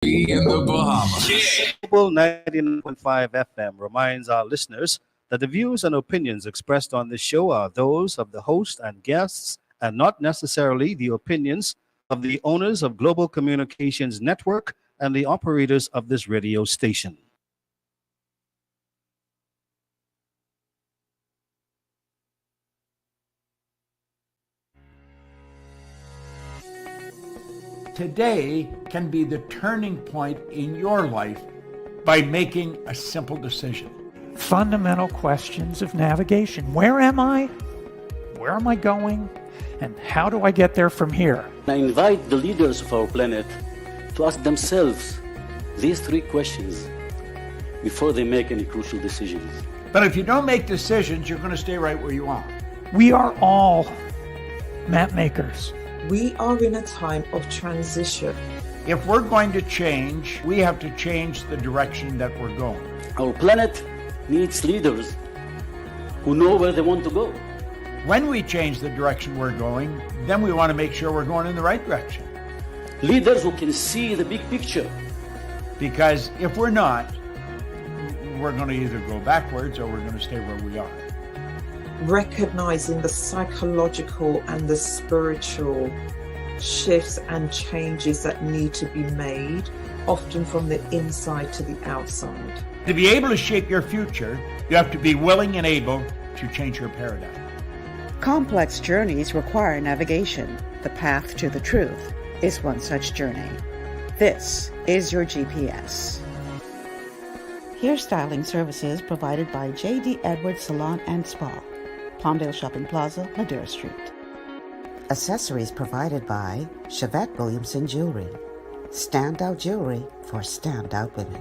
In the Bahamas. Global 99.5 FM reminds our listeners that the views and opinions expressed on this show are those of the host and guests and not necessarily the opinions of the owners of Global Communications Network and the operators of this radio station. Today can be the turning point in your life by making a simple decision. Fundamental questions of navigation. Where am I? Where am I going? And how do I get there from here? I invite the leaders of our planet to ask themselves these three questions before they make any crucial decisions. But if you don't make decisions, you're going to stay right where you are. We are all map makers. We are in a time of transition. If we're going to change, we have to change the direction that we're going. Our planet needs leaders who know where they want to go. When we change the direction we're going, then we want to make sure we're going in the right direction. Leaders who can see the big picture. Because if we're not, we're going to either go backwards or we're going to stay where we are. Recognizing the psychological and the spiritual shifts and changes that need to be made, often from the inside to the outside. To be able to shape your future, you have to be willing and able to change your paradigm. Complex journeys require navigation. The path to the truth is one such journey. This is your GPS. Hairstyling services provided by J.D. Edwards Salon and Spa, Palmdale Shopping Plaza, Madera Street. Accessories provided by Chevette Williamson Jewelry. Standout jewelry for standout women.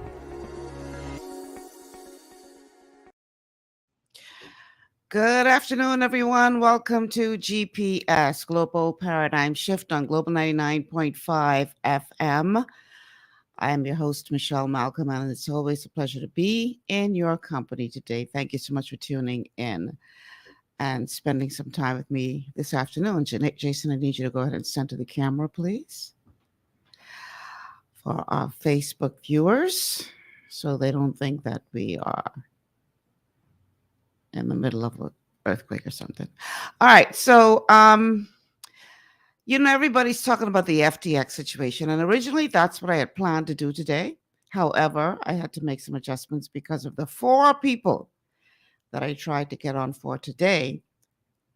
Good afternoon, everyone. Welcome to GPS, Global Paradigm Shift on Global 99.5 FM. I am your host, Michelle Malcolm, and it's always a pleasure to be in your company today. Thank you so much for tuning in and spending some time with me this afternoon. Jason, I need you to go ahead and center the camera, please, for our Facebook viewers, so they don't think that we are in the middle of an earthquake or something. All right, so everybody's talking about the FTX situation, and originally that's what I had planned to do today. However, I had to make some adjustments because of the 4 people that I tried to get on for today.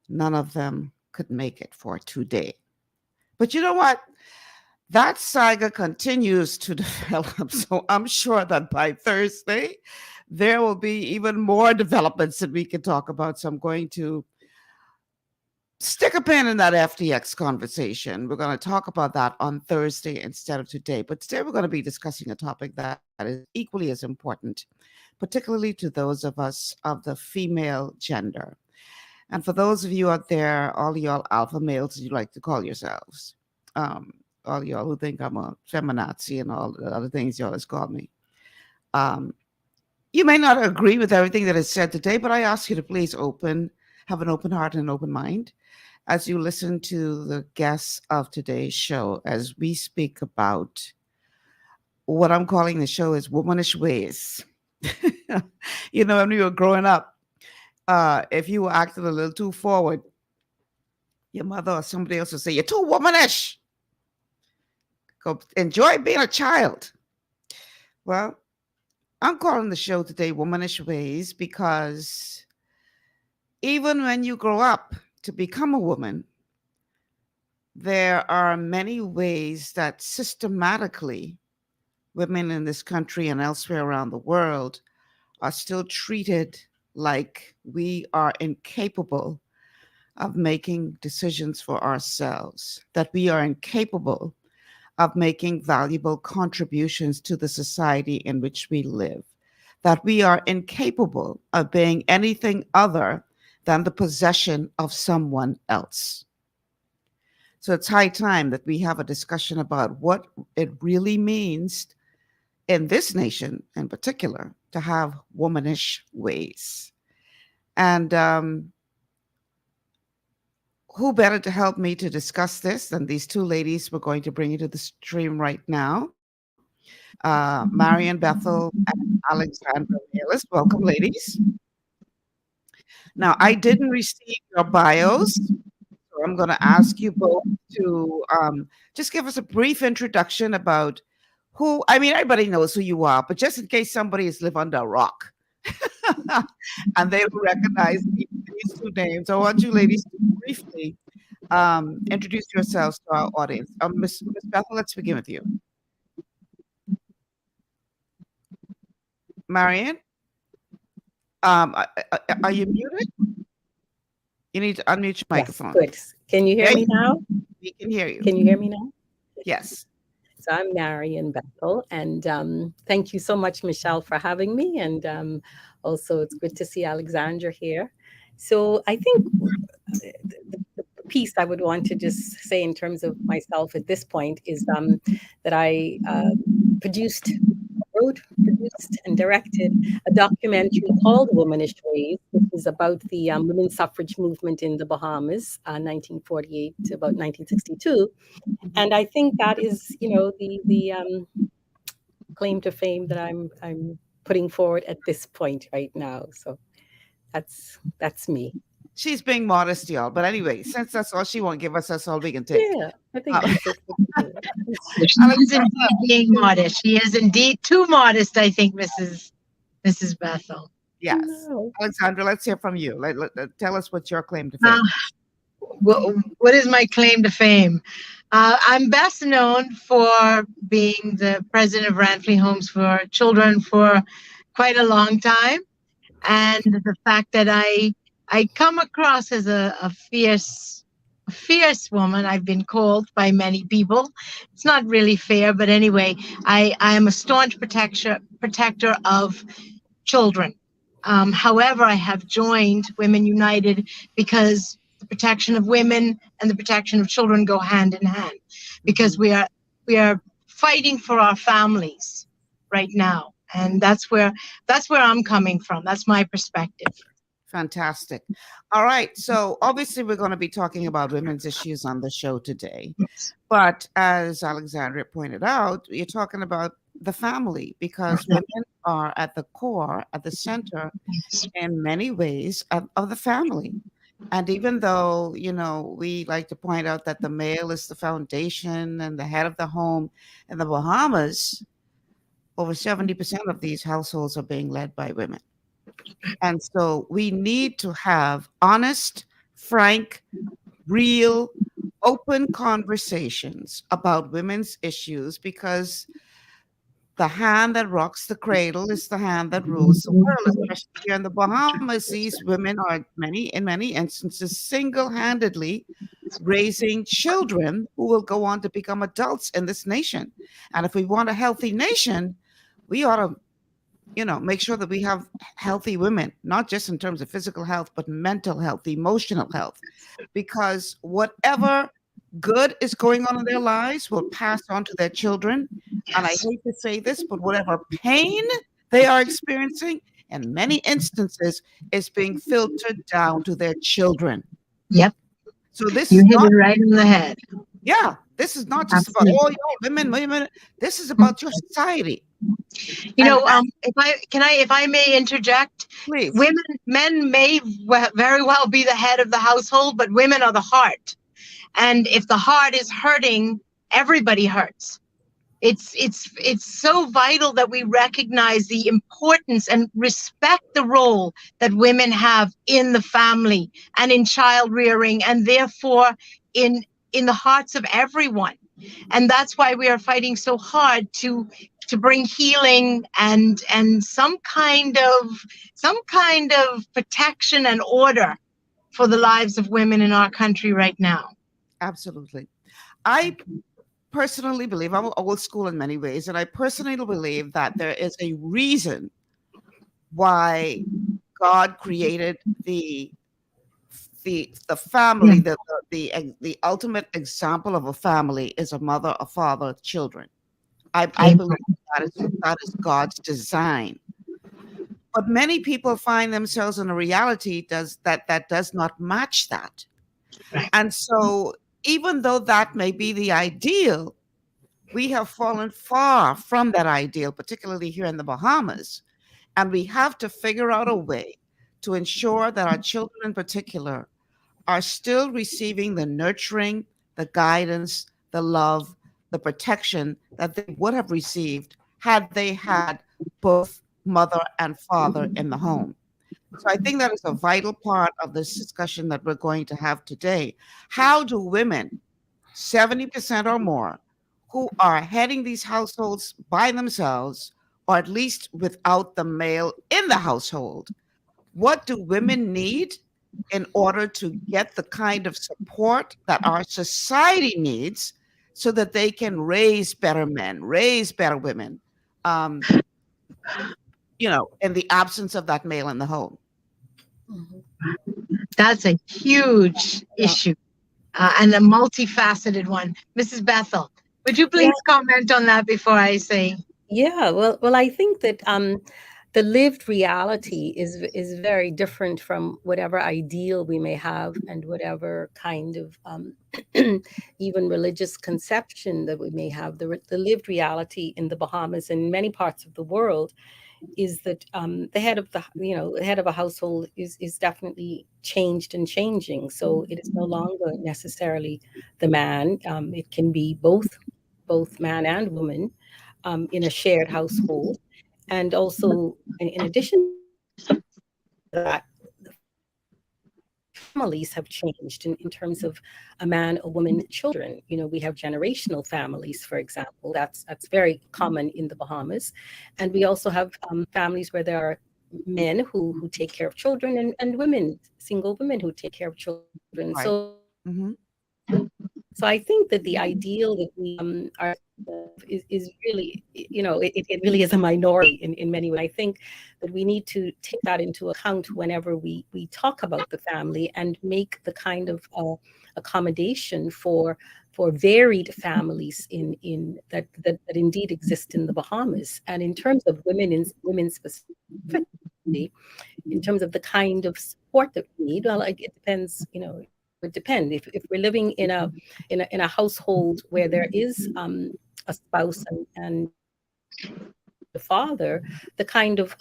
None of them could make it for today. But you know what? That saga continues to develop, so I'm sure that by Thursday, there will be even more developments that we can talk about. So I'm going to stick a pin in that FTX conversation. We're going to talk about that on Thursday instead of today. But today we're going to be discussing a topic that is equally as important, particularly to those of us of the female gender. And for those of you out there, all y'all alpha males, as you like to call yourselves, all y'all who think I'm a feminazi and all the other things y'all has called me, you may not agree with everything that is said today, but I ask you to please have an open heart and an open mind as you listen to the guests of today's show as we speak about what I'm calling the show is womanish ways. When we were growing up, if you were acting a little too forward, your mother or somebody else would say, "You're too womanish. Go enjoy being a child." Well, I'm calling the show today Womanish Ways because even when you grow up to become a woman, there are many ways that systematically women in this country and elsewhere around the world are still treated like we are incapable of making decisions for ourselves, that we are incapable of making valuable contributions to the society in which we live, that we are incapable of being anything other than the possession of someone else. So it's high time that we have a discussion about what it really means in this nation in particular to have womanish ways. And who better to help me to discuss this than these 2 ladies we're going to bring into the stream right now? Marian Bethel and Alexandra Bayless. Welcome, ladies. Now, I didn't receive your bios, so I'm going to ask you both to just give us a brief introduction about who, I mean, everybody knows who you are, but just in case somebody has lived under a rock and they don't recognize these two names, I want you ladies to briefly introduce yourselves to our audience. Miss Bethel, let's begin with you. Marian, are you muted? You need to unmute your microphone. Yes, good. Can you hear me now? We can hear you. Can you hear me now? Yes. So I'm Marian Bethel, and thank you so much, Michelle, for having me. And also, it's good to see Alexandra here. So I think the piece I would want to just say in terms of myself at this point is that I wrote, produced, and directed a documentary called Womanish Ways, which is about the women's suffrage movement in the Bahamas, 1948 to about 1962. And I think that is, the claim to fame that I'm putting forward at this point right now. So that's me. She's being modest, y'all. But anyway, since that's all she won't give us, that's all we can take. Yeah, I think that's it. She is indeed being modest. She is indeed too modest, I think, Mrs. Bethel. Yes. No. Alexandra, let's hear from you. Tell us what's your claim to fame. What is my claim to fame? I'm best known for being the president of Ranfley Homes for Children for quite a long time. And the fact that I come across as a fierce woman. I've been called by many people. It's not really fair, but anyway, I am a staunch protector of children. However, I have joined Women United because the protection of women and the protection of children go hand in hand, because we are fighting for our families right now, and that's where I'm coming from. That's my perspective. Fantastic. All right. So obviously we're going to be talking about women's issues on the show today. But as Alexandra pointed out, you're talking about the family, because women are at the core, at the center in many ways of the family. And even though, we like to point out that the male is the foundation and the head of the home, in the Bahamas, over 70% of these households are being led by women. And so we need to have honest, frank, real, open conversations about women's issues, because the hand that rocks the cradle is the hand that rules the world. Especially here in the Bahamas, these women are in many instances single-handedly raising children who will go on to become adults in this nation. And if we want a healthy nation, we ought to make sure that we have healthy women, not just in terms of physical health, but mental health, emotional health, because whatever good is going on in their lives will pass on to their children. And I hate to say this, but whatever pain they are experiencing, in many instances, is being filtered down to their children. Yep. So this you is hit not, it right in the head. Yeah, this is not just Absolutely. about women. This is about your society. If I may interject, Please. Men may very well be the head of the household, but women are the heart. And if the heart is hurting, everybody hurts. It's so vital that we recognize the importance and respect the role that women have in the family and in child rearing, and therefore in the hearts of everyone. And that's why we are fighting so hard to bring healing and some kind of protection and order for the lives of women in our country right now. Absolutely. I personally believe, I'm old school in many ways, and I personally believe that there is a reason why God created the family. The ultimate example of a family is a mother, a father, children. I believe that is God's design. But many people find themselves in a reality that does not match that. And so even though that may be the ideal, We have fallen far from that ideal, particularly here in the Bahamas. And we have to figure out a way to ensure that our children in particular are still receiving the nurturing, the guidance, the love, the protection that they would have received had they had both mother and father in the home. So I think that is a vital part of this discussion that we're going to have today. How do women, 70% or more, who are heading these households by themselves, or at least without the male in the household, what do women need in order to get the kind of support that our society needs so that they can raise better men, raise better women, in the absence of that male in the home? That's a huge issue and a multifaceted one. Mrs. Bethel, would you please comment on that before I say? Yeah, well, I think that the lived reality is very different from whatever ideal we may have and whatever kind of even religious conception that we may have. The lived reality in the Bahamas and many parts of the world is that the head of a household is definitely changed and changing. So it is no longer necessarily the man. It can be both man and woman in a shared household. And also, in addition to that, families have changed in terms of a man, a woman, children. We have generational families, for example. That's very common in the Bahamas. And we also have families where there are men who take care of children and women, single women who take care of children. Right. So Mhm. So I think that the ideal that we are is really, it really is a minority in many ways. I think that we need to take that into account whenever we talk about the family and make the kind of accommodation for varied families in that indeed exist in the Bahamas. And in terms of women specifically, in terms of the kind of support that we need, well, it depends, it depend if we're living in a household where there is a spouse and the father, the kind of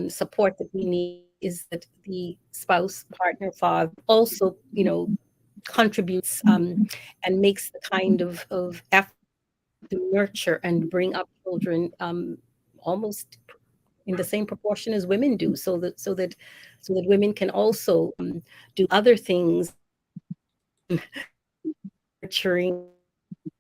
support that we need is that the spouse, partner, father also contributes and makes the kind of effort to nurture and bring up children almost in the same proportion as women do, so that women can also do other things, nurturing,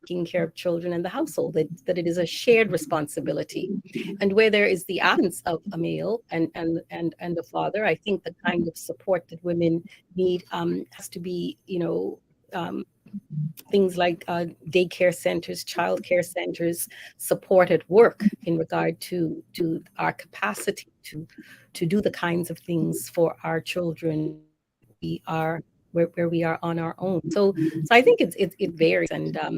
taking care of children in the household, that it is a shared responsibility. And where there is the absence of a male and a father, I think the kind of support that women need has to be, things like daycare centers, childcare centers, support at work in regard to our capacity to do the kinds of things for our children we are where we are on our own. So I think it varies, and I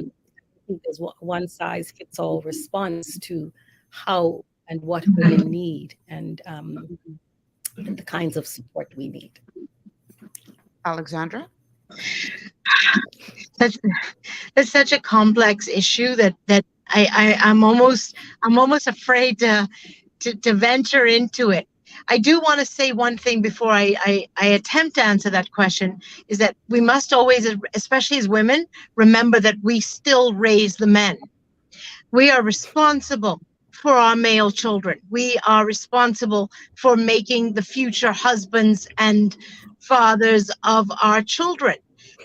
think there's one size fits all response to how and what women need and the kinds of support we need. Alexandra? That's such a complex issue that I'm almost afraid to venture into it. I do want to say one thing before I attempt to answer that question, is that we must always, especially as women, remember that we still raise the men. We are responsible for our male children. We are responsible for making the future husbands and fathers of our children.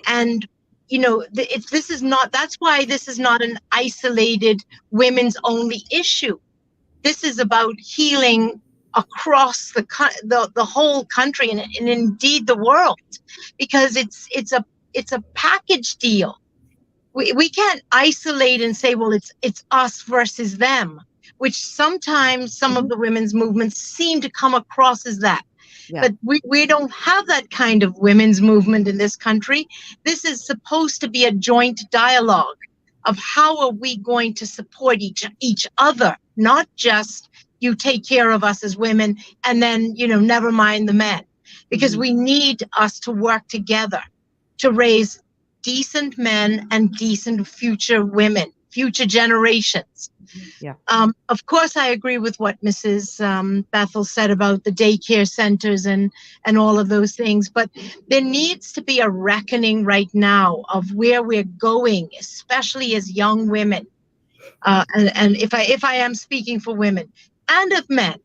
And that's why this is not an isolated women's only issue. This is about healing across the whole country and indeed the world, because it's a package deal. We can't isolate and say, well, it's us versus them, which sometimes some of the women's movements seem to come across as that. Yeah. But we don't have that kind of women's movement in this country. This is supposed to be a joint dialogue of how are we going to support each other, not just you take care of us as women and then, never mind the men, because we need us to work together to raise decent men and decent future women. future generations. Yeah. Of course, I agree with what Mrs. Bethel said about the daycare centers and all of those things. But there needs to be a reckoning right now of where we're going, especially as young women. And if I am speaking for women and of men,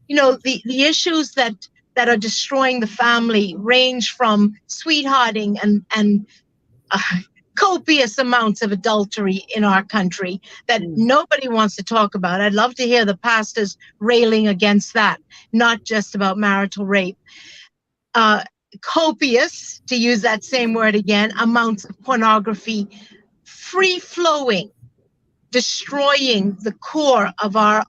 the issues that are destroying the family range from sweethearting and copious amounts of adultery in our country that nobody wants to talk about. I'd love to hear the pastors railing against that, not just about marital rape. Copious, to use that same word again, amounts of pornography, free-flowing, destroying the core of our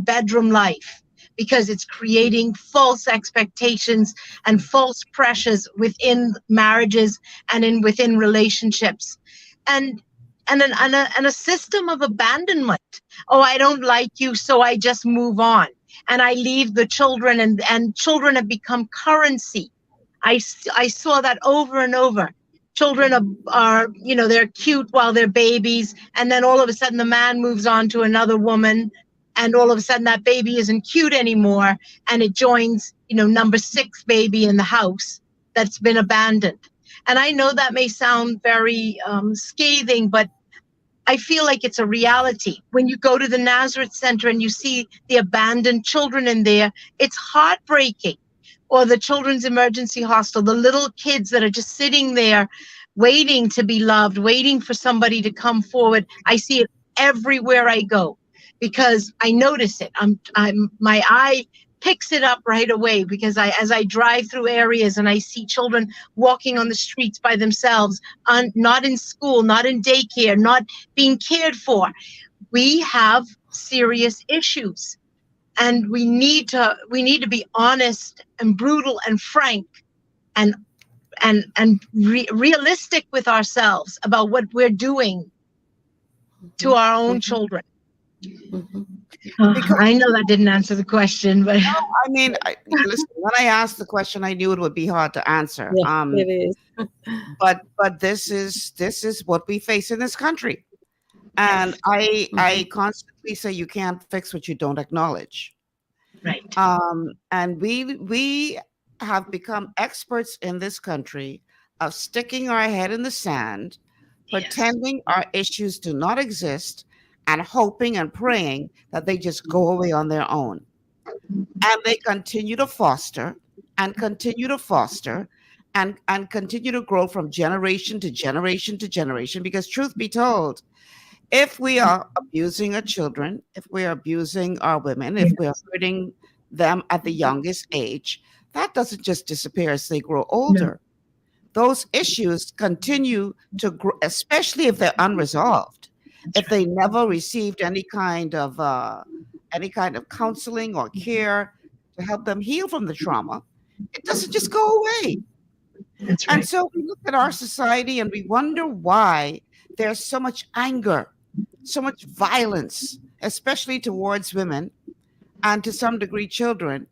bedroom life, because it's creating false expectations and false pressures within marriages and within relationships, and a system of abandonment. Oh, I don't like you, so I just move on and I leave the children, and children have become currency. I saw that over and over. Children are they're cute while they're babies, and then all of a sudden the man moves on to another woman, and all of a sudden that baby isn't cute anymore, and it joins number 6 baby in the house that's been abandoned. And I know that may sound very scathing, but I feel like it's a reality. When you go to the Nazareth Center and you see the abandoned children in there, it's heartbreaking. Or the Children's Emergency Hospital, the little kids that are just sitting there waiting to be loved, waiting for somebody to come forward. I see it everywhere I go because I notice it. My eye picks it up right away, because as I drive through areas and I see children walking on the streets by themselves, not in school, not in daycare, not being cared for. We have serious issues. And we need to be honest and brutal and frank and realistic with ourselves about what we're doing to our own children. I know that didn't answer the question, but no, I mean, listen, when I asked the question, I knew it would be hard to answer. Yeah, it is. But this is what we face in this country. And I constantly say you can't fix what you don't acknowledge. Right. And we have become experts in this country of sticking our head in the sand, pretending our issues do not exist, and hoping and praying that they just go away on their own. And they continue to foster and continue to foster and continue to grow from generation to generation to generation. Because truth be told, if we are abusing our children, if we are abusing our women, if we are hurting them at the youngest age, that doesn't just disappear as they grow older. No. Those issues continue to grow, especially if they're unresolved. If they never received any kind of counseling or care to help them heal from the trauma, it doesn't just go away. That's right. And so we look at our society and we wonder why there's so much anger, so much violence, especially towards women and to some degree children.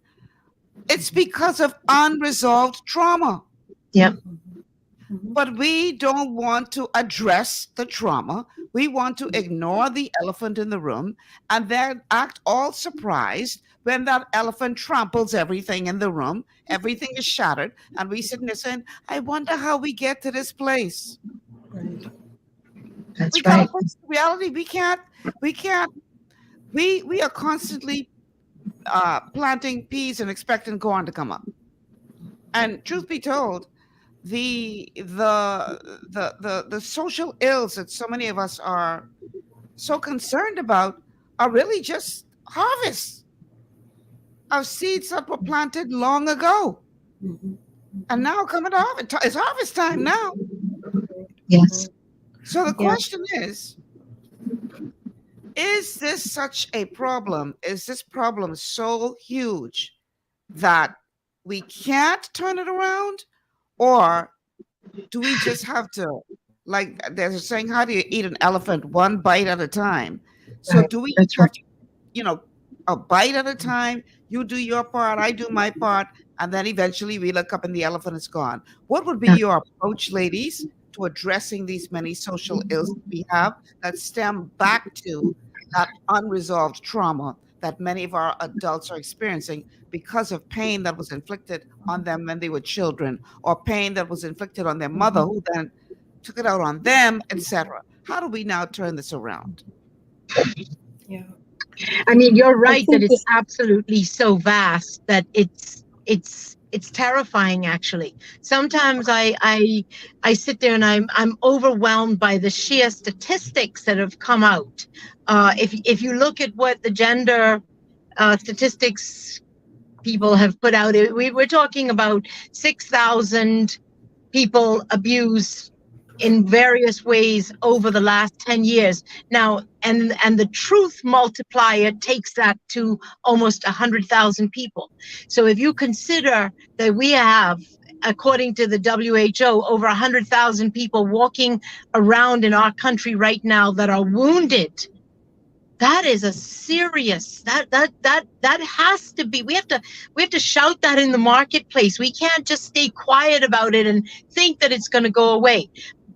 It's because of unresolved trauma. Yep. But we don't want to address the trauma. We want to ignore the elephant in the room and then act all surprised when that elephant tramples everything in the room. Everything is shattered. And we sit there saying, I wonder how we get to this place. Right. That's we right. Gotta face the reality. We are constantly planting peas and expecting corn to come up. And truth be told, the social ills that so many of us are so concerned about are really just harvests of seeds that were planted long ago. And now coming to harvest. It's harvest time now. Yes. So the question is this such a problem? Is this problem so huge that we can't turn it around? Or do we just have to, like they're saying, how do you eat an elephant one bite at a time? So do we have to, a bite at a time, you do your part, I do my part, and then eventually we look up and the elephant is gone? What would be your approach, ladies, to addressing these many social ills that we have that stem back to that unresolved trauma that many of our adults are experiencing because of pain that was inflicted on them when they were children, or pain that was inflicted on their mother who then took it out on them, etc. How do we now turn this around? Yeah. I mean, you're I right that think it's absolutely so vast that it's terrifying. Actually, sometimes I sit there and I'm overwhelmed by the sheer statistics that have come out. If you look at what the gender statistics people have put out, we're talking about 6,000 people abused in various ways over the last 10 years now, and the truth multiplier takes that to almost 100,000 people. So if you consider that we have, according to the WHO, over 100,000 people walking around in our country right now that are wounded, that is a serious, that has to be, we have to shout that in the marketplace. We can't just stay quiet about it and think that it's going to go away.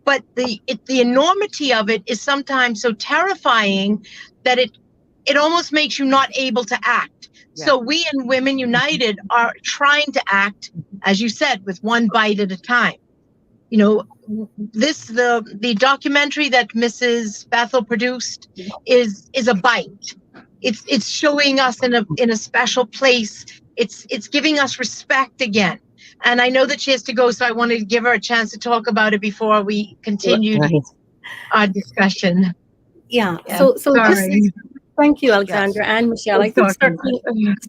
But the enormity of it is sometimes so terrifying that it almost makes you not able to act. Yeah. So we in Women United are trying to act, as you said, with one bite at a time. You know, the documentary that Mrs. Bethel produced is a bite. It's showing us in a special place. It's giving us respect again. And I know that she has to go, so I wanted to give her a chance to talk about it before we continued Right. our discussion. Yeah. Yeah, So just sorry. thank you, Alexandra and Michelle. I think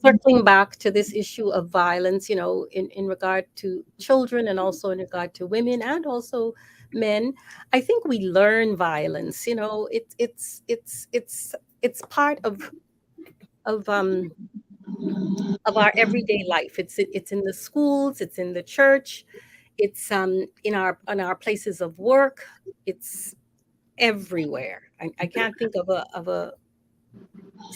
circling back to this issue of violence, you know, in regard to children and also in regard to women and also men, I think we learn violence. You know, it's part of our everyday life. It's in the schools, it's in the church, it's in our places of work. It's everywhere. I can't think of a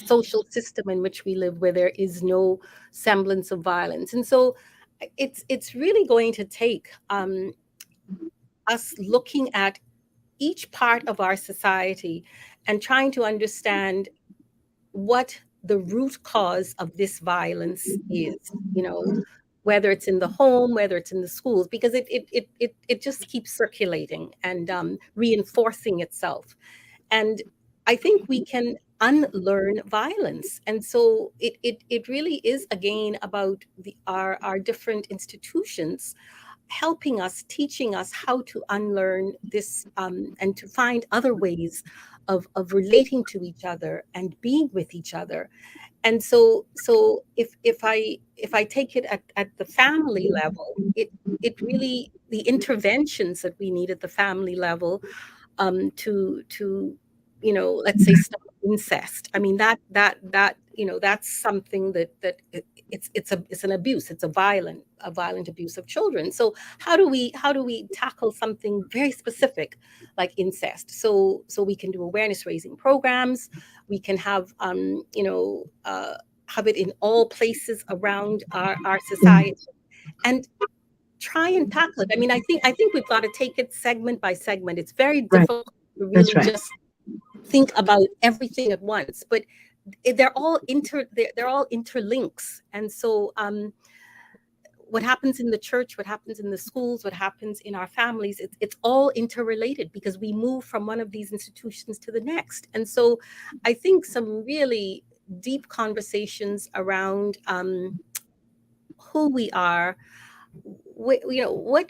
social system in which we live where there is no semblance of violence. And so it's really going to take us looking at each part of our society and trying to understand what the root cause of this violence is, you know, whether it's in the home, whether it's in the schools, because it just keeps circulating and reinforcing itself. And I think we can unlearn violence. And so it really is again about our different institutions helping us, teaching us how to unlearn this and to find other ways of relating to each other and being with each other. And so if I take it at the family level, it really, the interventions that we need at the family level to you know, let's say stop incest. I mean that you know, that's something that it's an abuse. It's a violent abuse of children. So how do we tackle something very specific like incest? So we can do awareness raising programs. We can have you know, have it in all places around our society and try and tackle it. I mean, I think we've got to take it segment by segment. It's very difficult to really just think about everything at once, but they're all interlinks. And so what happens in the church, what happens in the schools, what happens in our families, it's all interrelated because we move from one of these institutions to the next. And so I think some really deep conversations around who we are, you know,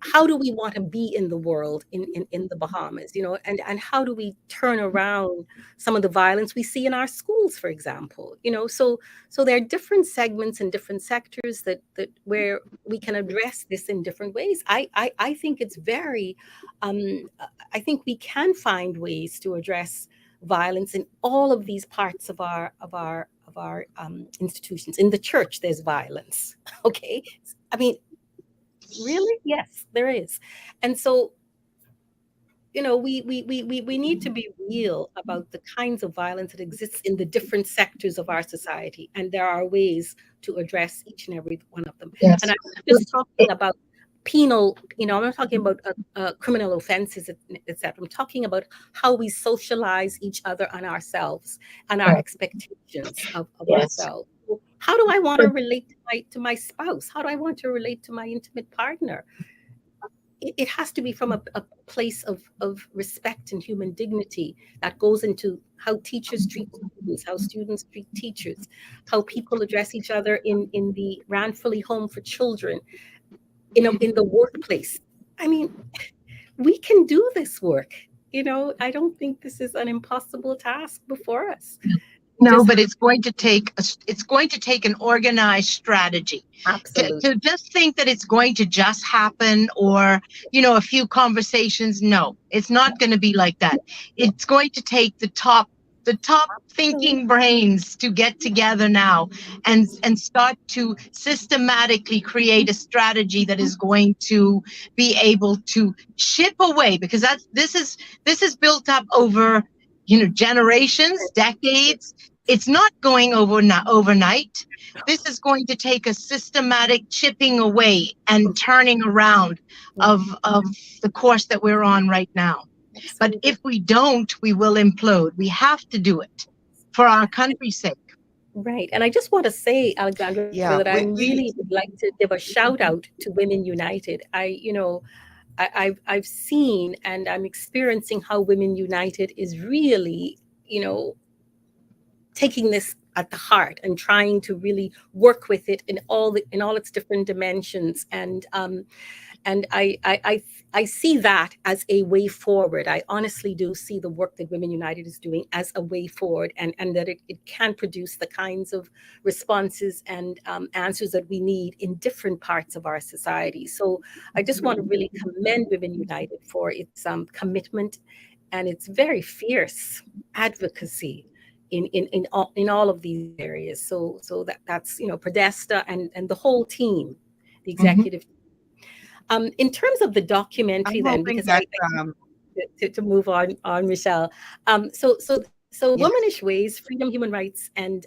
how do we want to be in the world in the Bahamas, you know, and how do we turn around some of the violence we see in our schools, for example, you know. So there are different segments and different sectors that where we can address this in different ways. I think it's very I think we can find ways to address violence in all of these parts of our institutions. In the church, there's violence. Okay, I mean, really? Yes, there is. And so, you know, we need to be real about the kinds of violence that exists in the different sectors of our society. And there are ways to address each and every one of them. Yes. And I'm just talking about penal, I'm not talking about criminal offenses, etc. I'm talking about how we socialize each other and ourselves and our expectations of ourselves. How do I want to relate to my spouse? How do I want to relate to my intimate partner? It has to be from a place of respect and human dignity that goes into how teachers treat students, how students treat teachers, how people address each other in the Ranfurly Home for Children, in the workplace. I mean, we can do this work. I don't think this is an impossible task before us. No, but it's going to take an organized strategy. Absolutely. To just think that it's going to just happen, or a few conversations. No, it's not going to be like that. It's going to take the top thinking brains to get together now and start to systematically create a strategy that is going to be able to chip away, because this is built up over generations, decades. It's not going overnight. This is going to take a systematic chipping away and turning around of the course that we're on right now. But if we don't, we will implode. We have to do it for our country's sake. Right. And I just want to say, Alexandra, that I really would like to give a shout out to Women United. I've seen and I'm experiencing how Women United is really, taking this at the heart and trying to really work with it in all its different dimensions. And I see that as a way forward. I honestly do see the work that Women United is doing as a way forward, and that it can produce the kinds of responses and answers that we need in different parts of our society. So I just want to really commend Women United for its commitment and its very fierce advocacy in all of these areas. So that's Podesta and the whole team, the executive. In terms of the documentary, then, because to move on, Michelle. So Womanish Ways, Freedom, Human Rights, and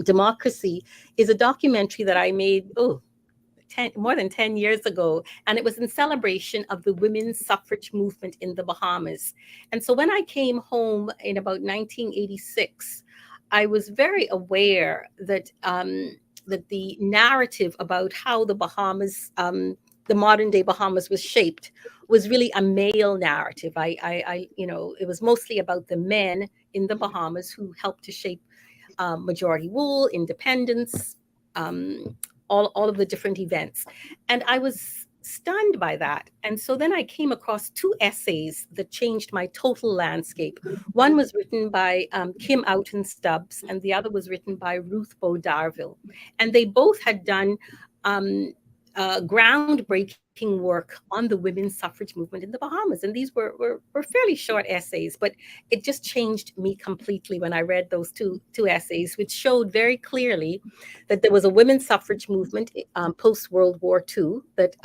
Democracy is a documentary that I made more than 10 years ago, and it was in celebration of the women's suffrage movement in the Bahamas. And so when I came home in about 1986, I was very aware that that the narrative about how the Bahamas, the modern day Bahamas, was shaped was really a male narrative. It was mostly about the men in the Bahamas who helped to shape majority rule, independence, all of the different events. And I was stunned by that. And so then I came across two essays that changed my total landscape. One was written by Kim Outen Stubbs, and the other was written by Ruth Bo Darville. And they both had done groundbreaking work on the women's suffrage movement in the Bahamas. And these were fairly short essays, but it just changed me completely when I read those two essays, which showed very clearly that there was a women's suffrage movement post-World War II that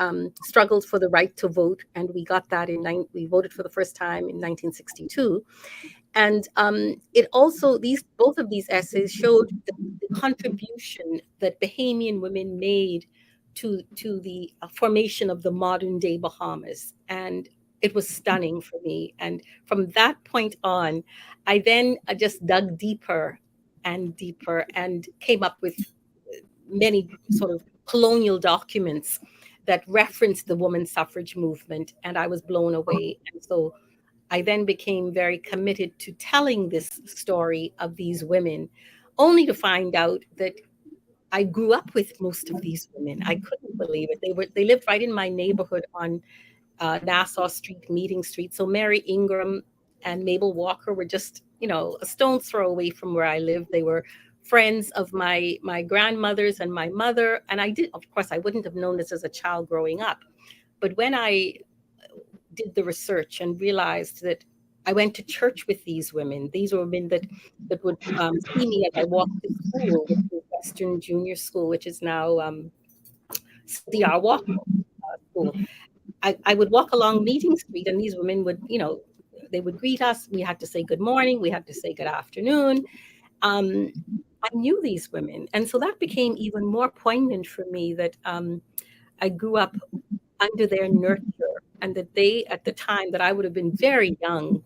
struggled for the right to vote. And we got that we voted for the first time in 1962. And it also, both of these essays showed the contribution that Bahamian women made to the formation of the modern day Bahamas. And it was stunning for me. And from that point on, I then just dug deeper and deeper and came up with many sort of colonial documents that referenced the women's suffrage movement. And I was blown away. And so I then became very committed to telling this story of these women, only to find out that I grew up with most of these women. I couldn't believe it. They lived right in my neighborhood on Nassau Street, Meeting Street. So Mary Ingraham and Mabel Walker were just, a stone's throw away from where I lived. They were friends of my grandmothers and my mother. And of course, I wouldn't have known this as a child growing up. But when I did the research and realized that I went to church with these women. These were women that would see me as I walked to school, which was Western Junior School, which is now CR Walk School. I would walk along Meeting Street, and these women would, they would greet us. We had to say good morning. We had to say good afternoon. I knew these women. And so that became even more poignant for me that I grew up under their nurture, and that they, at the time that I would have been very young,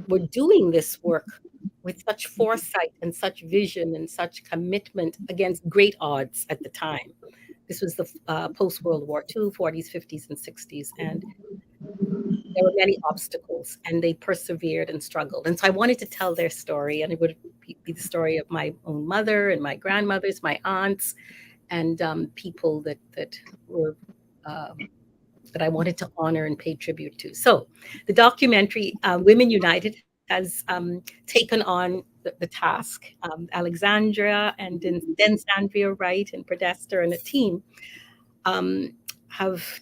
were doing this work with such foresight and such vision and such commitment against great odds at the time. This was the post-World War II, 40s, 50s, and 60s. And there were many obstacles, and they persevered and struggled. And so I wanted to tell their story, and it would be the story of my own mother and my grandmothers, my aunts, and people that were that I wanted to honor and pay tribute to. So the documentary Women United has taken on the task. Alexandra and then Sandria Wright and Podesta and a team have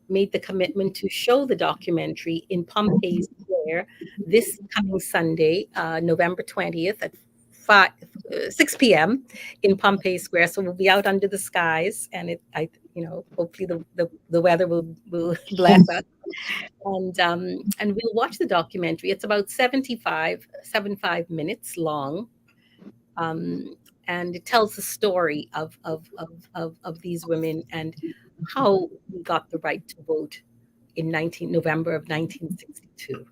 made the commitment to show the documentary in Pompey Square this coming Sunday, November 20th at 6 p.m. in Pompey Square. So we'll be out under the skies, and hopefully the weather will bless us. And we'll watch the documentary. It's about 75 minutes long, and it tells the story of these women and how we got the right to vote in November of 1962.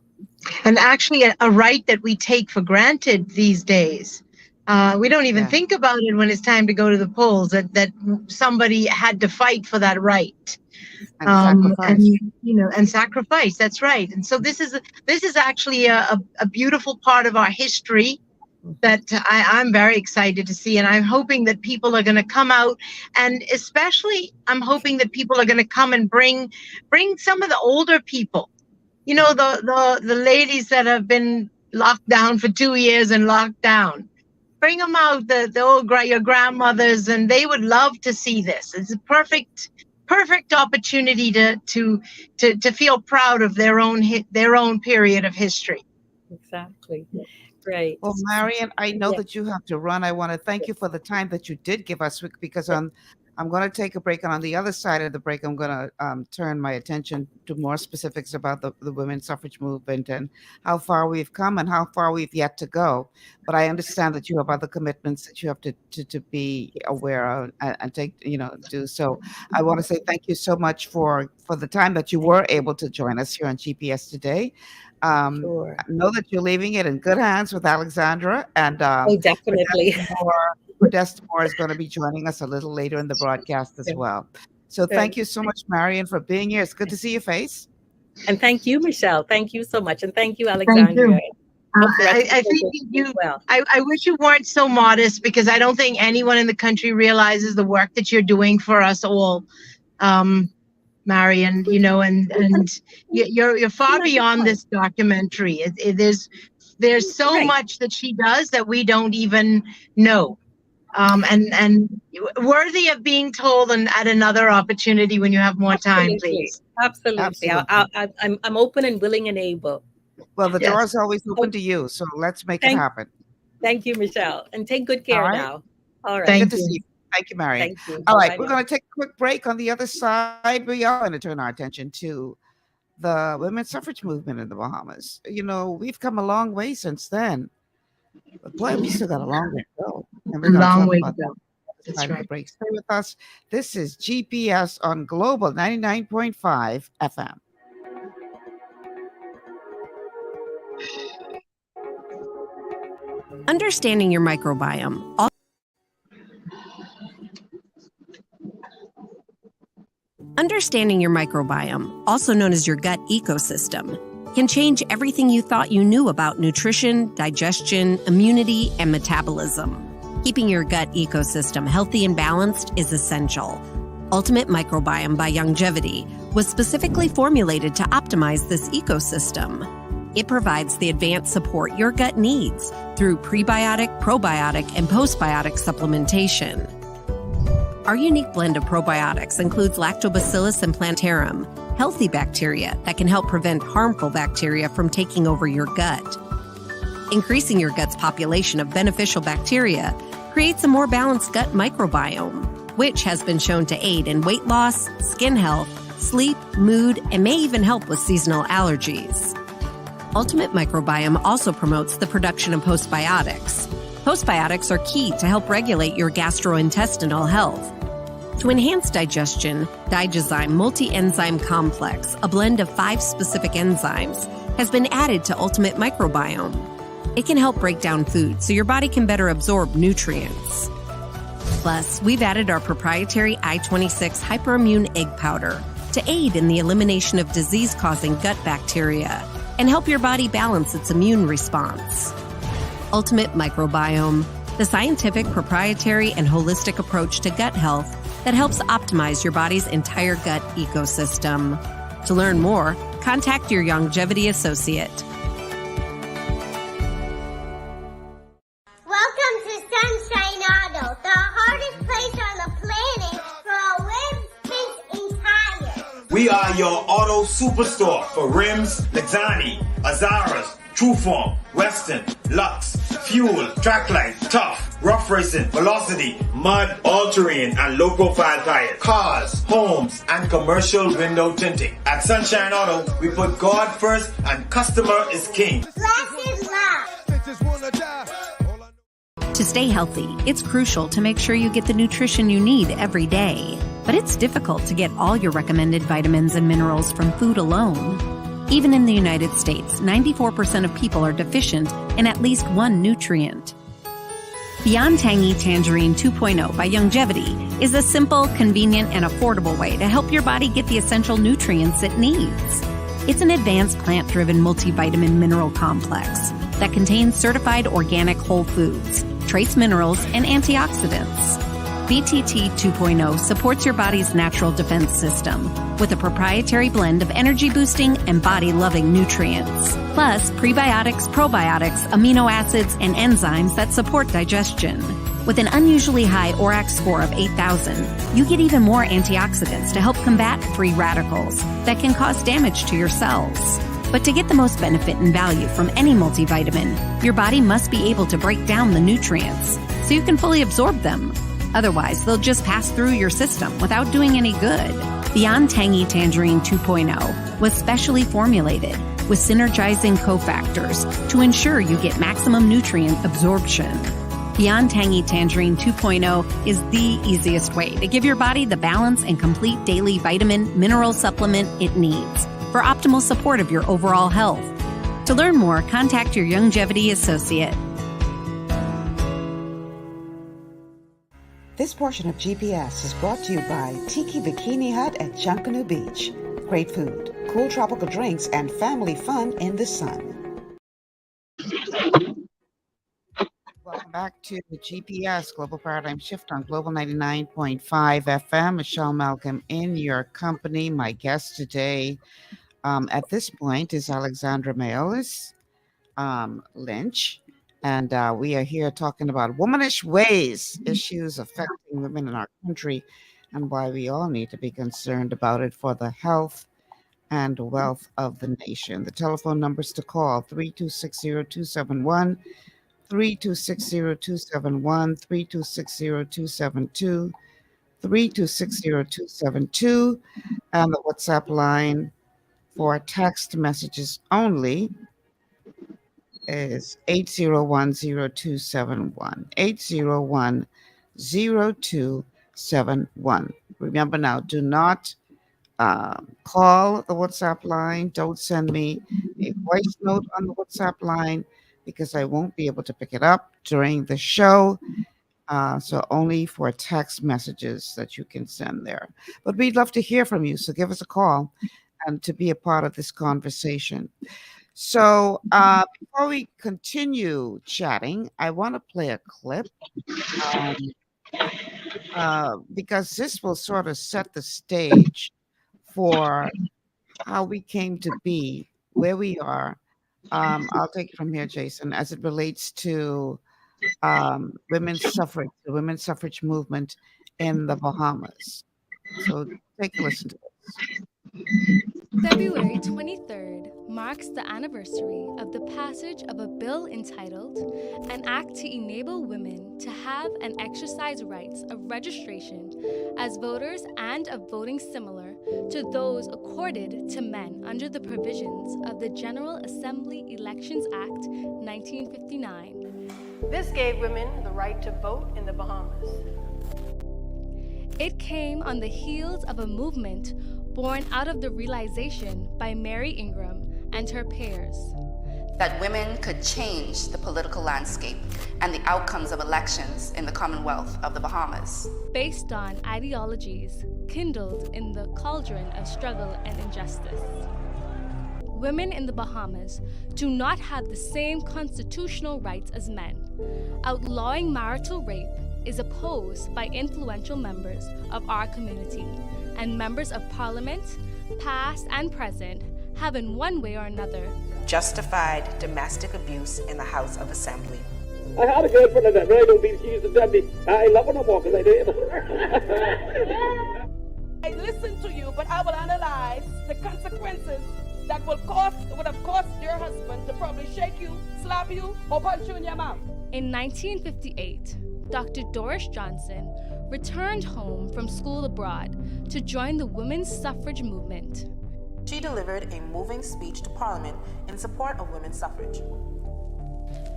And actually a right that we take for granted these days. We don't even think about it when it's time to go to the polls, that somebody had to fight for that right. And sacrifice. And sacrifice. That's right. And so this is actually a beautiful part of our history that I'm very excited to see. And I'm hoping that people are going to come out, and especially I'm hoping that people are going to come and bring some of the older people, the ladies that have been locked down for 2 years and locked down. Bring them out, your grandmothers, and they would love to see this. It's a perfect opportunity to feel proud of their own period of history. Exactly. Great. Well, Marian, I know that you have to run. I want to thank you for the time that you did give us, because I'm going to take a break, and on the other side of the break, I'm going to turn my attention to more specifics about the women's suffrage movement and how far we've come and how far we've yet to go. But I understand that you have other commitments that you have to be aware of and take, do. So I want to say thank you so much for the time that you were able to join us here on GPS today. Sure. I know that you're leaving it in good hands with Alexandra, and definitely. Podesta Moore is going to be joining us a little later in the broadcast as well. So thank you so much, Marian, for being here. It's good to see your face. And thank you, Michelle. Thank you so much. And thank you, Alexandra. Thank you. I think I wish you weren't so modest, because I don't think anyone in the country realizes the work that you're doing for us all, Marian, and you're far beyond this documentary. There's so much that she does that we don't even know. And worthy of being told at another opportunity when you have more time, please. Absolutely. I'm open and willing and able. Well, the door is always open to you, so let's make it happen. Thank you, Michelle, and take good care now. All right. Good to see you. Thank you, Marian. Thank you. All right, we're going to take a quick break. On the other side, we are going to turn our attention to the women's suffrage movement in the Bahamas. We've come a long way since then. But boy, we still got a long way to go. And we're long way to go. That's right. Break. Stay with us. This is GPS on Global 99.5 FM. Understanding your microbiome. Understanding your microbiome, also known as your gut ecosystem, can change everything you thought you knew about nutrition, digestion, immunity, and metabolism. Keeping your gut ecosystem healthy and balanced is essential. Ultimate Microbiome by Longevity was specifically formulated to optimize this ecosystem. It provides the advanced support your gut needs through prebiotic, probiotic, and postbiotic supplementation. Our unique blend of probiotics includes Lactobacillus and Plantarum, healthy bacteria that can help prevent harmful bacteria from taking over your gut. Increasing your gut's population of beneficial bacteria creates a more balanced gut microbiome, which has been shown to aid in weight loss, skin health, sleep, mood, and may even help with seasonal allergies. Ultimate Microbiome also promotes the production of postbiotics. Postbiotics are key to help regulate your gastrointestinal health. To enhance digestion, Digizyme Multi-Enzyme Complex, a blend of 5 specific enzymes, has been added to Ultimate Microbiome. It can help break down food so your body can better absorb nutrients. Plus, we've added our proprietary I-26 hyperimmune egg powder to aid in the elimination of disease-causing gut bacteria and help your body balance its immune response. Ultimate Microbiome, the scientific, proprietary, and holistic approach to gut health that helps optimize your body's entire gut ecosystem. To learn more, contact your longevity associate. Welcome to Sunshine Auto, the hardest place on the planet for a rims fix and tires. We are your auto superstore for rims, Lexani, Azaras, Trueform, Western, Lux, Fuel, Tracklight, Tough, Rough Racing, Velocity, Mud, All-Terrain, and low-profile tires, cars, homes, and commercial window tinting. At Sunshine Auto, we put God first and customer is king. Blessed love. To stay healthy, it's crucial to make sure you get the nutrition you need every day. But it's difficult to get all your recommended vitamins and minerals from food alone. Even in the United States, 94% of people are deficient in at least one nutrient. Beyond Tangy Tangerine 2.0 by Longevity is a simple, convenient, and affordable way to help your body get the essential nutrients it needs. It's an advanced plant-driven multivitamin mineral complex that contains certified organic whole foods, trace minerals, and antioxidants. BTT 2.0 supports your body's natural defense system with a proprietary blend of energy-boosting and body-loving nutrients, plus prebiotics, probiotics, amino acids, and enzymes that support digestion. With an unusually high ORAC score of 8,000, you get even more antioxidants to help combat free radicals that can cause damage to your cells. But to get the most benefit and value from any multivitamin, your body must be able to break down the nutrients so you can fully absorb them. Otherwise, they'll just pass through your system without doing any good. Beyond Tangy Tangerine 2.0 was specially formulated with synergizing cofactors to ensure you get maximum nutrient absorption. Beyond Tangy Tangerine 2.0 is the easiest way to give your body the balance and complete daily vitamin mineral supplement it needs for optimal support of your overall health. To learn more, contact your longevity associate. This portion of GPS is brought to you by Tiki Bikini Hut at Junkanoo Beach. Great food, cool tropical drinks, and family fun in the sun. Welcome back to the GPS Global Paradigm Shift on Global 99.5 FM. Michelle Malcolm in your company. My guest today at this point is Alexandra Mayolis Lynch. And we are here talking about womanish ways, issues affecting women in our country, and why we all need to be concerned about it for the health and wealth of the nation. The telephone numbers to call, 3260271, 3260271, 3260272, 3260272, and the WhatsApp line for text messages only is 8010271, 8010271. Remember now, do not call the WhatsApp line. Don't send me a voice note on the WhatsApp line because I won't be able to pick it up during the show. So only for text messages that you can send there. But we'd love to hear from you. So give us a call and to be a part of this conversation. So before we continue chatting, I want to play a clip because this will sort of set the stage for how we came to be where we are. I'll take it from here, Jason, as it relates to women's suffrage, the women's suffrage movement in the Bahamas. So take a listen to this. February 23rd marks the anniversary of the passage of a bill entitled An Act to Enable Women to Have and Exercise Rights of Registration as Voters and of Voting Similar to those accorded to men under the provisions of the General Assembly Elections Act 1959. This gave women the right to vote in the Bahamas. It came on the heels of a movement born out of the realization by Mary Ingraham and her peers that women could change the political landscape and the outcomes of elections in the Commonwealth of the Bahamas. based on ideologies kindled in the cauldron of struggle and injustice. Women in the Bahamas do not have the same constitutional rights as men. Outlawing marital rape is opposed by influential members of our community, and members of parliament, past and present, have in one way or another justified domestic abuse in the House of Assembly. I had a girlfriend like that, but I don't think she used to tell me I love her no more because I did. I listen to you, but I will analyze the consequences that would have cost your husband to probably shake you, slap you, or punch you in your mouth. In 1958, Dr. Doris Johnson returned home from school abroad to join the women's suffrage movement. She delivered a moving speech to Parliament in support of women's suffrage.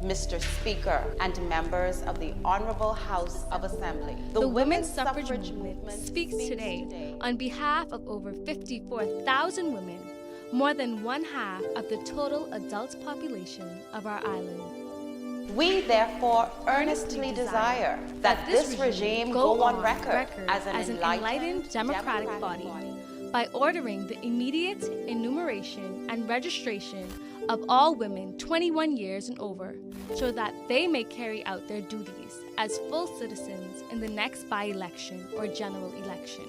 Mr. Speaker and members of the Honorable House of Assembly, The women's suffrage movement speaks today on behalf of over 54,000 women, more than one half of the total adult population of our island. We therefore earnestly desire that this regime go on record as an enlightened democratic body by ordering the immediate enumeration and registration of all women 21 years and over, so that they may carry out their duties as full citizens in the next by-election or general election.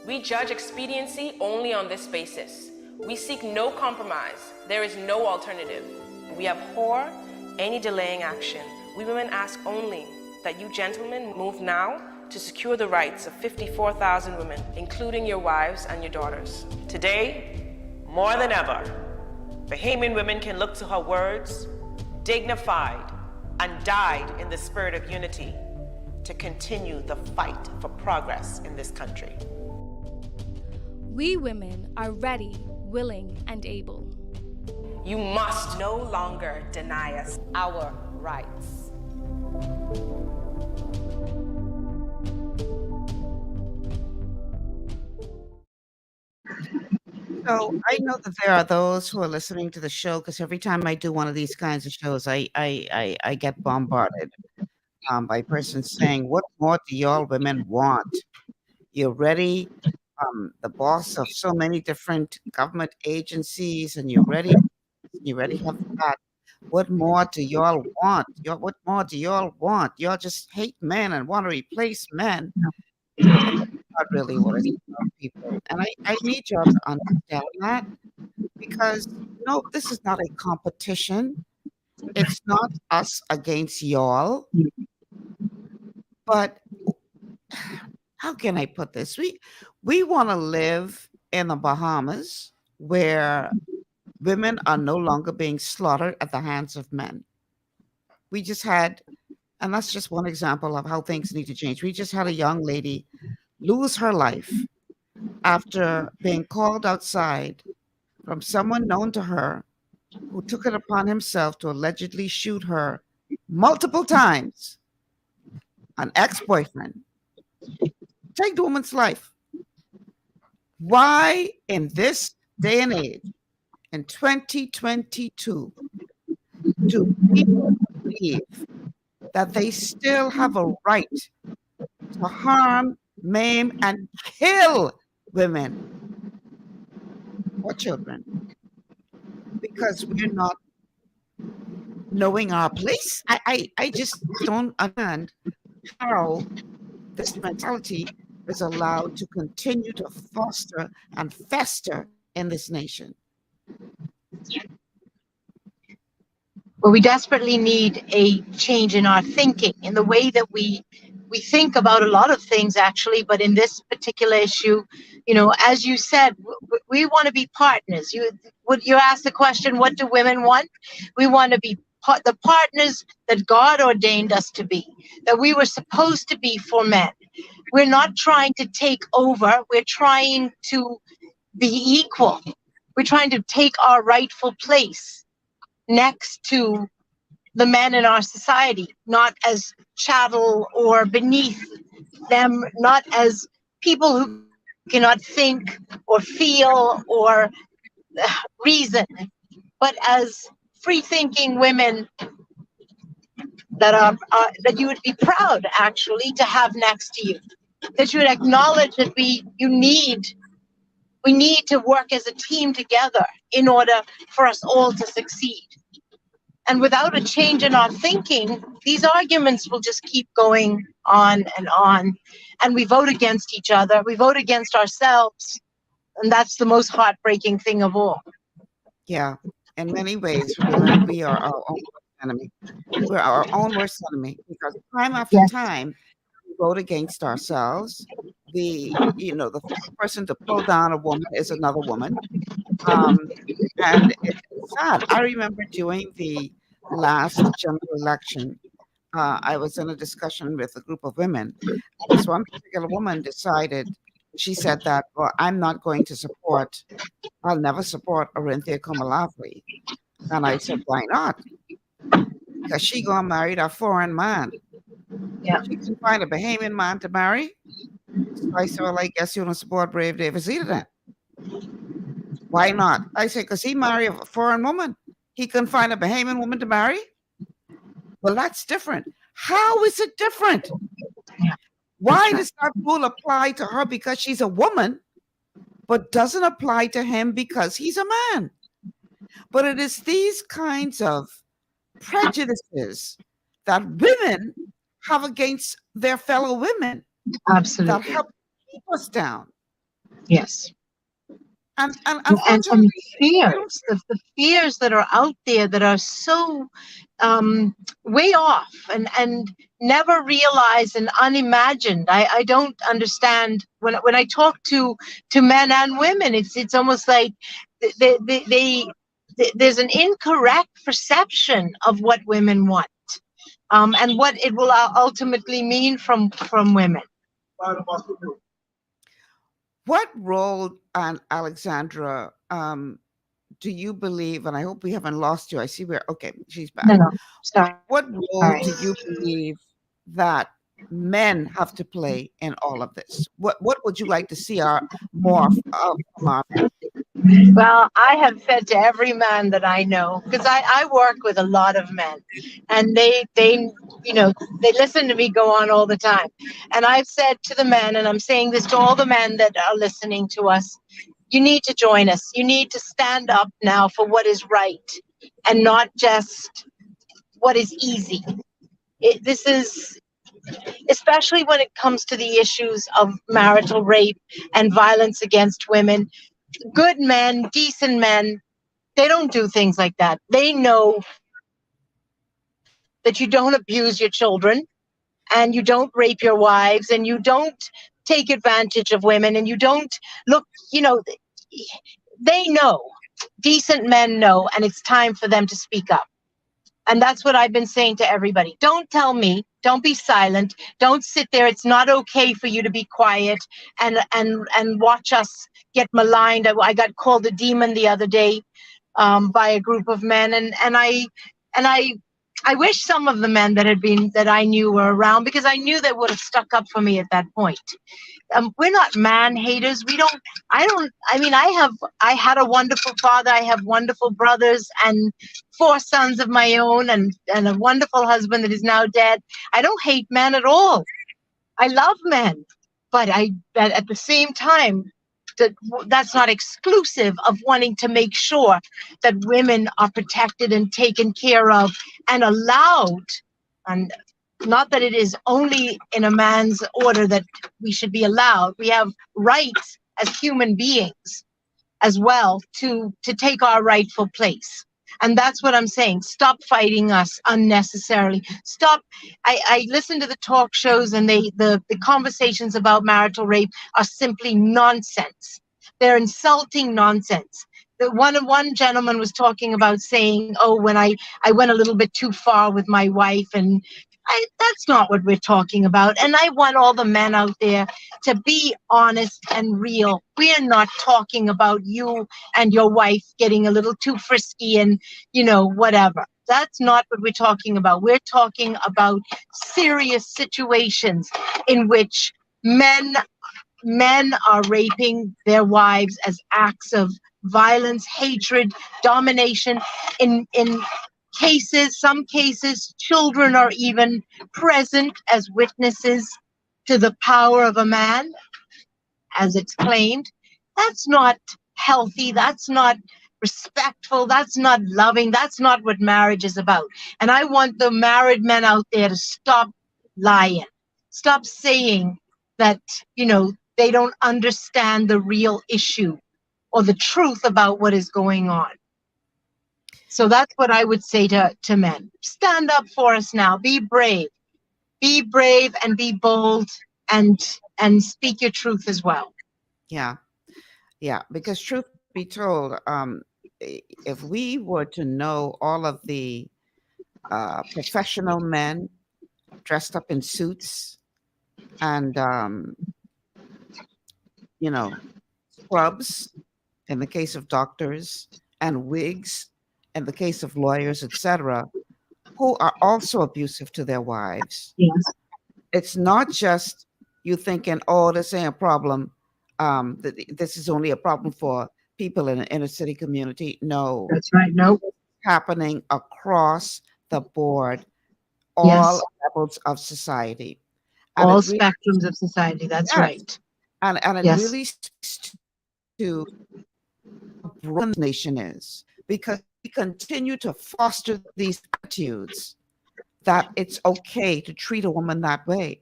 We judge expediency only on this basis. We seek no compromise. There is no alternative. We abhor any delaying action. We women ask only that you gentlemen move now to secure the rights of 54,000 women, including your wives and your daughters. Today, more than ever, Bahamian women can look to her words, dignified and died in the spirit of unity, to continue the fight for progress in this country. We women are ready, willing, and able. You must no longer deny us our rights. So I know that there are those who are listening to the show, because every time I do one of these kinds of shows, I get bombarded by persons saying, "What more do y'all women want? You're ready, the boss of so many different government agencies, and you're ready to have that. What more do y'all want? What more do y'all want? Y'all just hate men and want to replace men." Not really what it's about, people. And I need y'all to understand that, because no, this is not a competition. It's not us against y'all. But how can I put this? We want to live in the Bahamas where women are no longer being slaughtered at the hands of men. We just had, and that's just one example of how things need to change. We just had a young lady lose her life after being called outside from someone known to her, who took it upon himself to allegedly shoot her multiple times. An ex-boyfriend. Take the woman's life. Why in this day and age, in 2022, do people believe that they still have a right to harm, maim, and kill women or children because we're not knowing our place? I just don't understand how this mentality is allowed to continue to foster and fester in this nation. Well, we desperately need a change in our thinking, in the way that we think about a lot of things, actually, but in this particular issue, as you said, we want to be partners. You asked the question, what do women want? We want to be the partners that God ordained us to be, that we were supposed to be for men. We're not trying to take over. We're trying to be equal. We're trying to take our rightful place next to the men in our society, not as chattel or beneath them not as people who cannot think or feel or reason, but as free-thinking women that are that you would be proud actually to have next to you. That you would acknowledge that we need to work as a team together in order for us all to succeed. And without a change in our thinking, these arguments will just keep going on, and we vote against each other, we vote against ourselves, and that's the most heartbreaking thing of all. Yeah, in many ways, women, we are our own worst enemy. We're our own worst enemy because time after time, we vote against ourselves. The first person to pull down a woman is another woman. And it's sad. I remember during the last general election, I was in a discussion with a group of women. This one particular woman decided, she said that, well, I'll never support Orinthia Komalafi. And I said, why not? Because she gonna marry a foreign man. Yeah. She can find a Bahamian man to marry. So I said, well, I guess you don't support Brave Davis either then. Why not? I said, because he married a foreign woman. He can find a Bahamian woman to marry? Well, that's different. How is it different? Why does that rule apply to her because she's a woman, but doesn't apply to him because he's a man? But it is these kinds of prejudices that women have against their fellow women. Absolutely. That help keep us down. Yes. And the fears that are out there that are so way off and never realized and unimagined. I don't understand when I talk to men and women. It's almost like there's an incorrect perception of what women want, and what it will ultimately mean from women. What role, Alexandra, do you believe, and I hope we haven't lost you. I see she's back. No, sorry. What role do you believe that men have to play in all of this? What would you like to see more from our men? Well, I have said to every man that I know, because I work with a lot of men, and they listen to me go on all the time. And I've said to the men, and I'm saying this to all the men that are listening to us, you need to join us. You need to stand up now for what is right and not just what is easy. This is, especially when it comes to the issues of marital rape and violence against women. Good men, decent men, they don't do things like that. They know that you don't abuse your children and you don't rape your wives and you don't take advantage of women and you don't look, they know. Decent men know, and it's time for them to speak up. And that's what I've been saying to everybody. Don't tell me. Don't be silent. Don't sit there. It's not okay for you to be quiet and watch us get maligned. I got called a demon the other day by a group of men, and I wish some of the men that I knew were around, because I knew they would have stuck up for me at that point. We're not man haters. I had a wonderful father. I have wonderful brothers and 4 sons of my own and a wonderful husband that is now dead. I don't hate men at all. I love men, but at the same time, that's not exclusive of wanting to make sure that women are protected and taken care of and allowed. And not that it is only in a man's order that we should be allowed. We have rights as human beings as well to take our rightful place. And that's what I'm saying. Stop fighting us unnecessarily. Stop. I listen to the talk shows, and the conversations about marital rape are simply nonsense. They're insulting nonsense. One gentleman was talking about saying, oh, when I went a little bit too far with my wife, and that's not what we're talking about. And I want all the men out there to be honest and real. We are not talking about you and your wife getting a little too frisky and, whatever. That's not what we're talking about. We're talking about serious situations in which men are raping their wives as acts of violence, hatred, domination. In some cases, children are even present as witnesses to the power of a man, as it's claimed. That's not healthy. That's not respectful. That's not loving. That's not what marriage is about. And I want the married men out there to stop lying. Stop saying that, they don't understand the real issue or the truth about what is going on. So that's what I would say to men. Stand up for us now. Be brave. Be brave and be bold and speak your truth as well. Yeah. Because truth be told, if we were to know all of the professional men dressed up in suits and scrubs in the case of doctors and wigs in the case of lawyers, etc., who are also abusive to their wives. Yes. It's not just you thinking, oh, this ain't a problem. This is only a problem for people in an inner city community. No. That's right. No. It's happening across the board, all levels of society. And all spectrums of society. That's right. And it really speaks to how broken the nation is, because we continue to foster these attitudes that it's okay to treat a woman that way.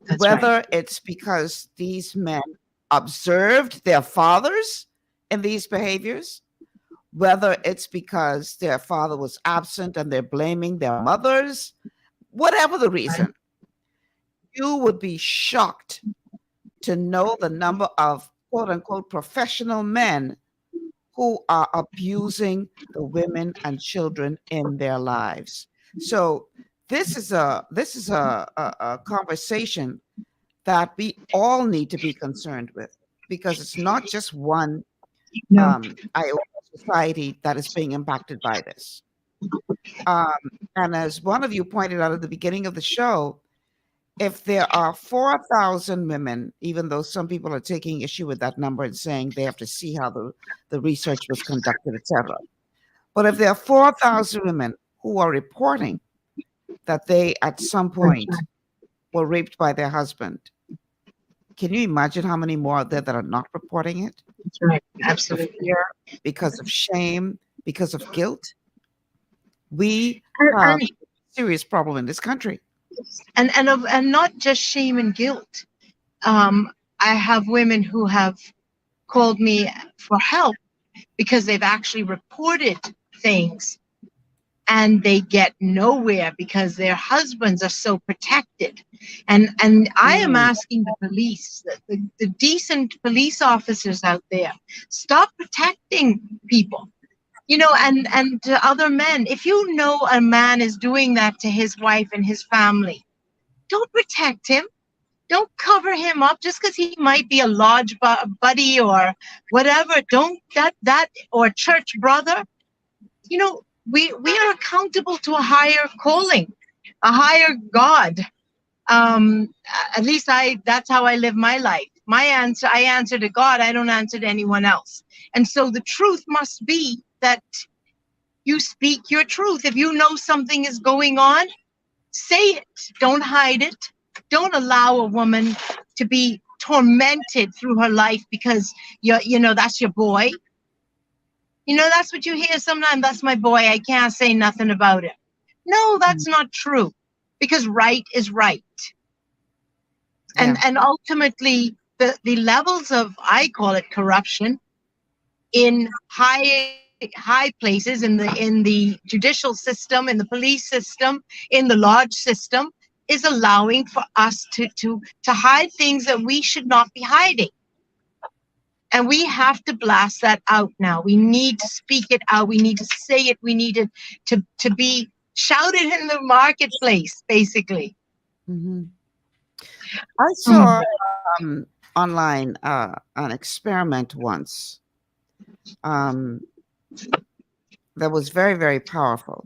That's whether right. It's because these men observed their fathers in these behaviors, whether it's because their father was absent and they're blaming their mothers, whatever the reason, you would be shocked to know the number of quote unquote professional men who are abusing the women and children in their lives. So this is a conversation that we all need to be concerned with, because it's not just one iota society that is being impacted by this. And as one of you pointed out at the beginning of the show, if there are 4,000 women, even though some people are taking issue with that number and saying they have to see how the research was conducted, etc. But if there are 4,000 women who are reporting that they at some point were raped by their husband, can you imagine how many more are there that are not reporting it? That's right. Absolutely. Because of shame, because of guilt. We have a serious problem in this country. And not just shame and guilt. I have women who have called me for help because they've actually reported things and they get nowhere because their husbands are so protected. And I am asking the police, the decent police officers out there, stop protecting people. And to other men, if you know a man is doing that to his wife and his family, don't protect him. Don't cover him up just because he might be a lodge buddy or whatever. Don't that or church brother. We are accountable to a higher calling, a higher God. At least that's how I live my life. I answer to God. I don't answer to anyone else. And so the truth must be that you speak your truth. If you know something is going on, say it. Don't hide it. Don't allow a woman to be tormented through her life because that's your boy. That's what you hear sometimes. That's my boy. I can't say nothing about it. No, that's not true, because right is right. And ultimately the levels of, I call it corruption, in high places, in the judicial system, in the police system, in the lodge system, is allowing for us to hide things that we should not be hiding. And we have to blast that out now. We need to speak it out. We need to say it. We need it to be shouted in the marketplace, basically. Mm-hmm. I saw online an experiment once that was very, very powerful.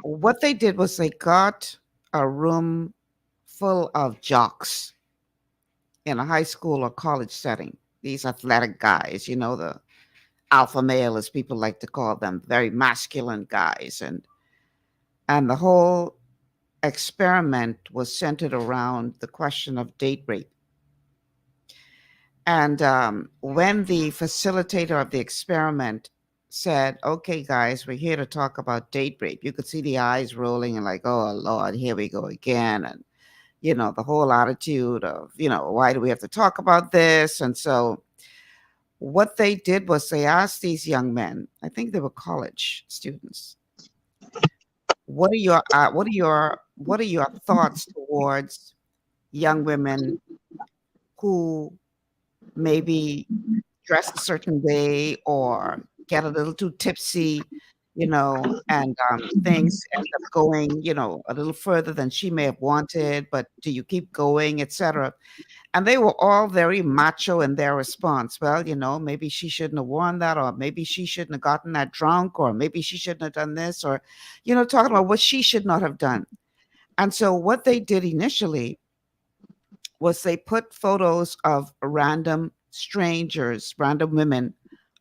what they did was they got a room full of jocks in a high school or college setting. These athletic guys, the alpha male, as people like to call them, very masculine guys, and the whole experiment was centered around the question of date rape. And when the facilitator of the experiment said, "Okay, guys, we're here to talk about date rape," you could see the eyes rolling and like, "Oh, Lord, here we go again." And, the whole attitude of, why do we have to talk about this? And so what they did was they asked these young men, I think they were college students, what are your thoughts towards young women who maybe dress a certain way or get a little too tipsy, and things end up going, a little further than she may have wanted, but do you keep going, etc.? And they were all very macho in their response. Well, maybe she shouldn't have worn that, or maybe she shouldn't have gotten that drunk, or maybe she shouldn't have done this, or, talking about what she should not have done. And so what they did initially was they put photos of random strangers, random women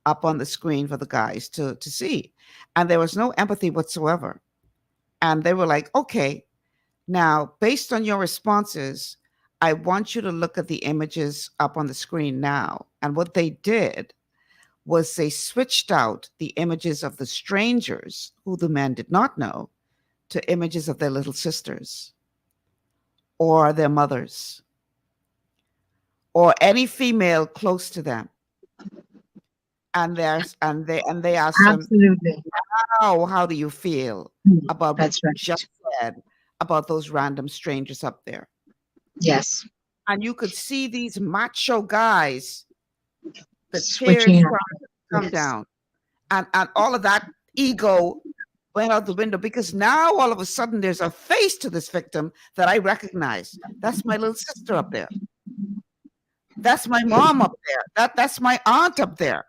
up on the screen for the guys to see. And there was no empathy whatsoever. And they were like, okay, now based on your responses, I want you to look at the images up on the screen now. And what they did was they switched out the images of the strangers who the men did not know to images of their little sisters or their mothers or any female close to them. And they asked Absolutely. them, how do you feel about what you just said about those random strangers up there? Yes. And you could see these macho guys, the tears Switching started to come down. And all of that ego went out the window, because now all of a sudden there's a face to this victim that I recognize. That's my little sister up there. That's my mom up there. That's my aunt up there.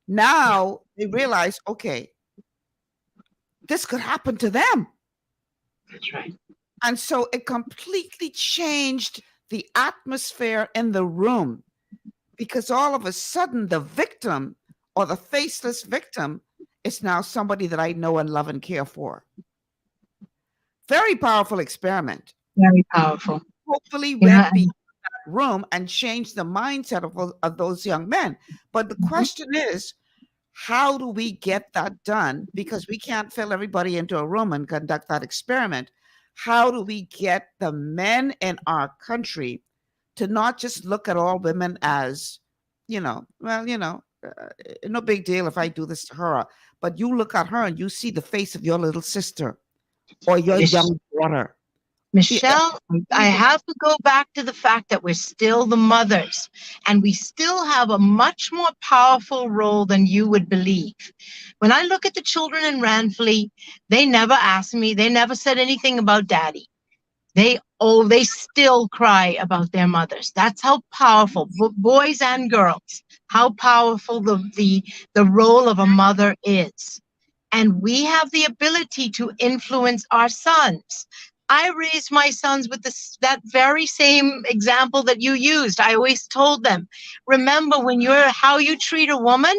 Now they realize, okay, this could happen to them. That's right. And so it completely changed the atmosphere in the room, because all of a sudden the victim or the faceless victim is now somebody that I know and love and care for. Very powerful experiment. Very powerful. Hopefully went beyond that room and changed the mindset of those young men. But the question is, how do we get that done? Because we can't fill everybody into a room and conduct that experiment. How do we get the men in our country to not just look at all women as, no big deal if I do this to her, but you look at her and you see the face of your little sister or your young daughter. Michelle, I have to go back to the fact that we're still the mothers, and we still have a much more powerful role than you would believe. When I look at the children in Ranfley, they never asked me, they never said anything about daddy. They still cry about their mothers. That's how powerful, boys and girls, how powerful the role of a mother is. And we have the ability to influence our sons. I raised my sons with that very same example that you used. I always told them, remember, how you treat a woman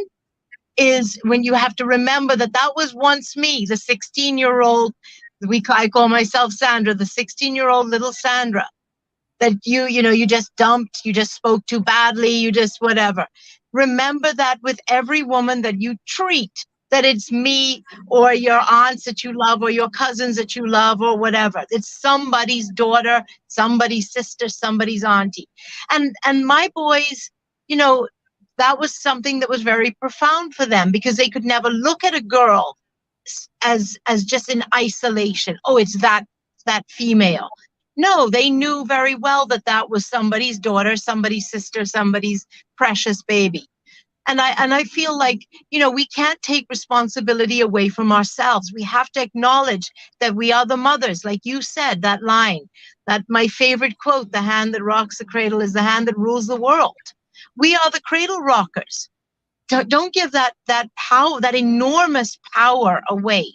is when you have to remember that was once me, the 16-year-old, I call myself Sandra, the 16-year-old little Sandra, that you just dumped, you just spoke too badly, you just whatever. Remember that with every woman that you treat, that it's me or your aunts that you love or your cousins that you love or whatever. It's somebody's daughter, somebody's sister, somebody's auntie. And my boys, that was something that was very profound for them, because they could never look at a girl as just in isolation. Oh, it's that female. No, they knew very well that was somebody's daughter, somebody's sister, somebody's precious baby. And I feel like, we can't take responsibility away from ourselves. We have to acknowledge that we are the mothers. Like you said, that line, that my favorite quote, the hand that rocks the cradle is the hand that rules the world. We are the cradle rockers. Don't give that enormous power away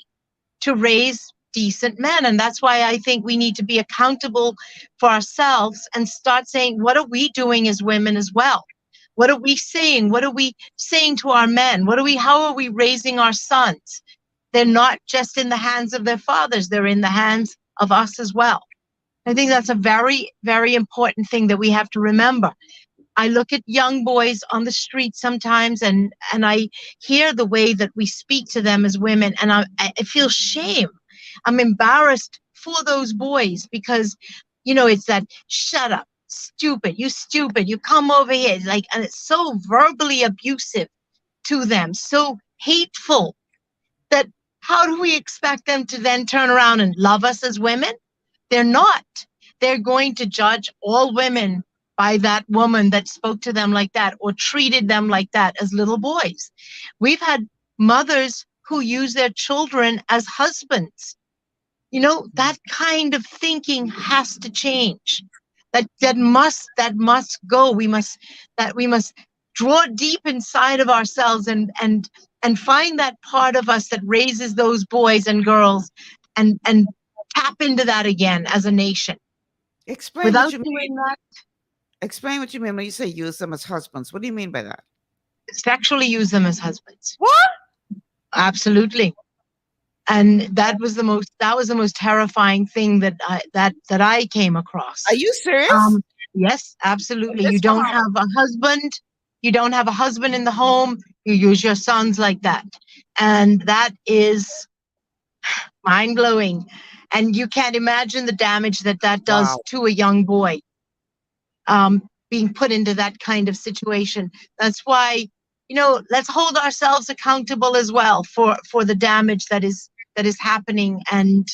to raise decent men. And that's why I think we need to be accountable for ourselves and start saying, what are we doing as women as well? What are we saying? What are we saying to our men? How are we raising our sons? They're not just in the hands of their fathers, they're in the hands of us as well. I think that's a very, very important thing that we have to remember. I look at young boys on the street sometimes and I hear the way that we speak to them as women, and I feel shame. I'm embarrassed for those boys because, it's that shut up, stupid, you come over here. And it's so verbally abusive to them, so hateful, that how do we expect them to then turn around and love us as women? They're not. They're going to judge all women by that woman that spoke to them like that or treated them like that as little boys. We've had mothers who use their children as husbands. That kind of thinking has to change. That must go. We must draw deep inside of ourselves and find that part of us that raises those boys and girls and tap into that again as a nation. Explain Without what you doing mean. that, Explain what you mean when you say use them as husbands. What do you mean by that? sexually use them as husbands. What? Absolutely. And that was the most terrifying thing that I came across. Are you serious? Yes, absolutely. You don't have a husband. You don't have a husband in the home. You use your sons like that. And that is mind-blowing. And you can't imagine the damage that does to a young boy, being put into that kind of situation. That's why, let's hold ourselves accountable as well for the damage that is happening. And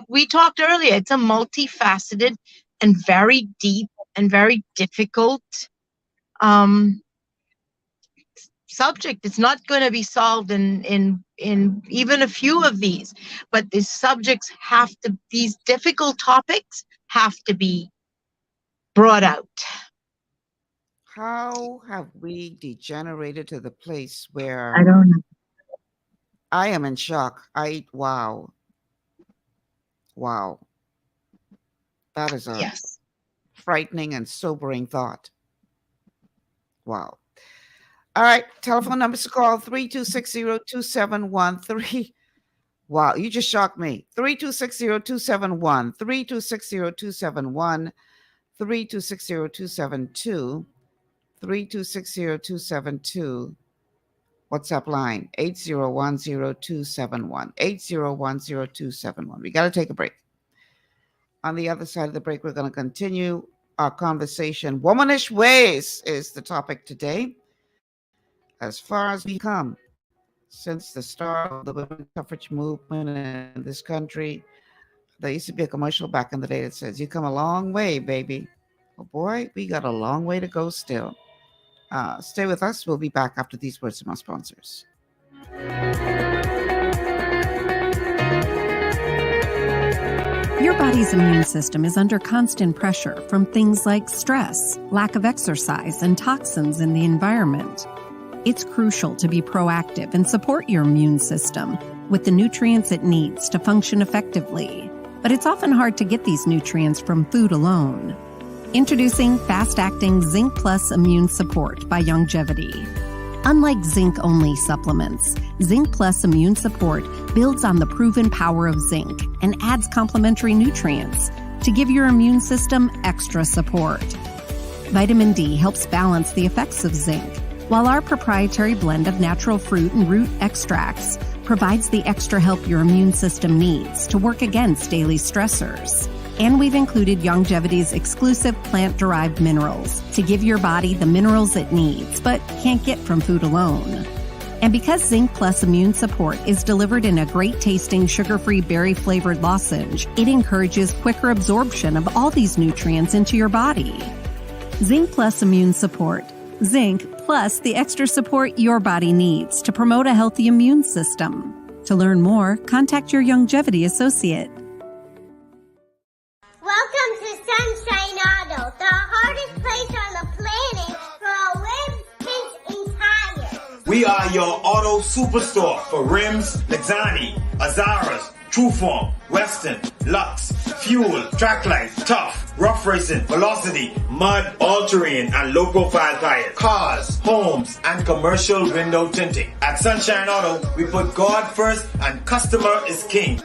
we talked earlier, it's a multifaceted and very deep and very difficult subject. It's not going to be solved in even a few of these, but these subjects these difficult topics have to be brought out. How have we degenerated to the place where I don't know. I am in shock. Wow. That is a frightening and sobering thought. Wow. All right. Telephone numbers to call 3260271. Wow, you just shocked me. 3260271, 3260271, 3260272, 3260272. WhatsApp line 8010271, 8010271. We got to take a break. On the other side of the break, we're going to continue our conversation. Womanish ways is the topic today. As far as we come since the start of the women's suffrage movement in this country, there used to be a commercial back in the day that says, "You come a long way, baby." Oh boy, we got a long way to go still. Stay with us. We'll be back after these words from our sponsors. Your body's immune system is under constant pressure from things like stress, lack of exercise, and toxins in the environment. It's crucial to be proactive and support your immune system with the nutrients it needs to function effectively. But it's often hard to get these nutrients from food alone. Introducing fast-acting Zinc Plus Immune Support by Longevity. Unlike zinc-only supplements, Zinc Plus Immune Support builds on the proven power of zinc and adds complementary nutrients to give your immune system extra support. Vitamin D helps balance the effects of zinc, while our proprietary blend of natural fruit and root extracts provides the extra help your immune system needs to work against daily stressors. And we've included Longevity's exclusive plant-derived minerals to give your body the minerals it needs, but can't get from food alone. And because Zinc Plus Immune Support is delivered in a great-tasting, sugar-free, berry-flavored lozenge, it encourages quicker absorption of all these nutrients into your body. Zinc Plus Immune Support. Zinc plus the extra support your body needs to promote a healthy immune system. To learn more, contact your Longevity associate. Welcome to Sunshine Auto, the hardest place on the planet for a rib pinch and tire. We We are your auto superstore for rims, Lexani, Azaras, Trueform, Western, Lux, Fuel, Tracklight, Tough, Rough Racing, Velocity, Mud, All-Terrain, and low-profile tires. Cars, homes, and commercial window tinting. At Sunshine Auto, we put God first and customer is king.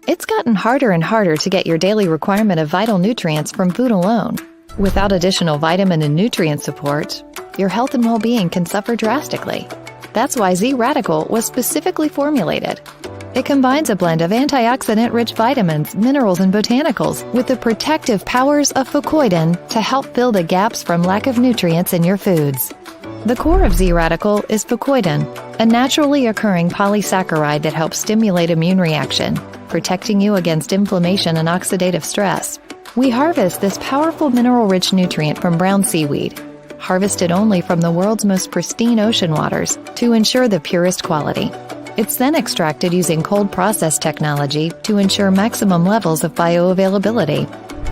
It's gotten harder and harder to get your daily requirement of vital nutrients from food alone. Without additional vitamin and nutrient support, your health and well-being can suffer drastically. That's why Z-Radical was specifically formulated. It combines a blend of antioxidant-rich vitamins, minerals, and botanicals with the protective powers of fucoidan to help fill the gaps from lack of nutrients in your foods. The core of Z-Radical is fucoidan, a naturally occurring polysaccharide that helps stimulate immune reaction, protecting you against inflammation and oxidative stress. We harvest this powerful mineral-rich nutrient from brown seaweed, harvested only from the world's most pristine ocean waters to ensure the purest quality. It's then extracted using cold process technology to ensure maximum levels of bioavailability.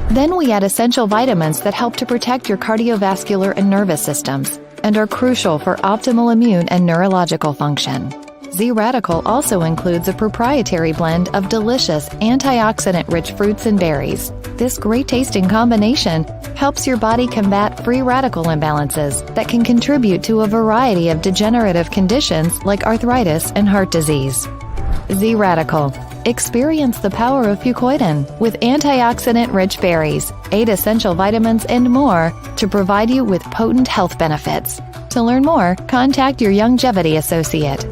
Then we add essential vitamins that help to protect your cardiovascular and nervous systems and are crucial for optimal immune and neurological function. Z-Radical also includes a proprietary blend of delicious antioxidant-rich fruits and berries. This great-tasting combination helps your body combat free radical imbalances that can contribute to a variety of degenerative conditions like arthritis and heart disease. Z-Radical. Experience the power of fucoidan with antioxidant-rich berries, 8 essential vitamins, and more to provide you with potent health benefits. To learn more, contact your Longevity associate.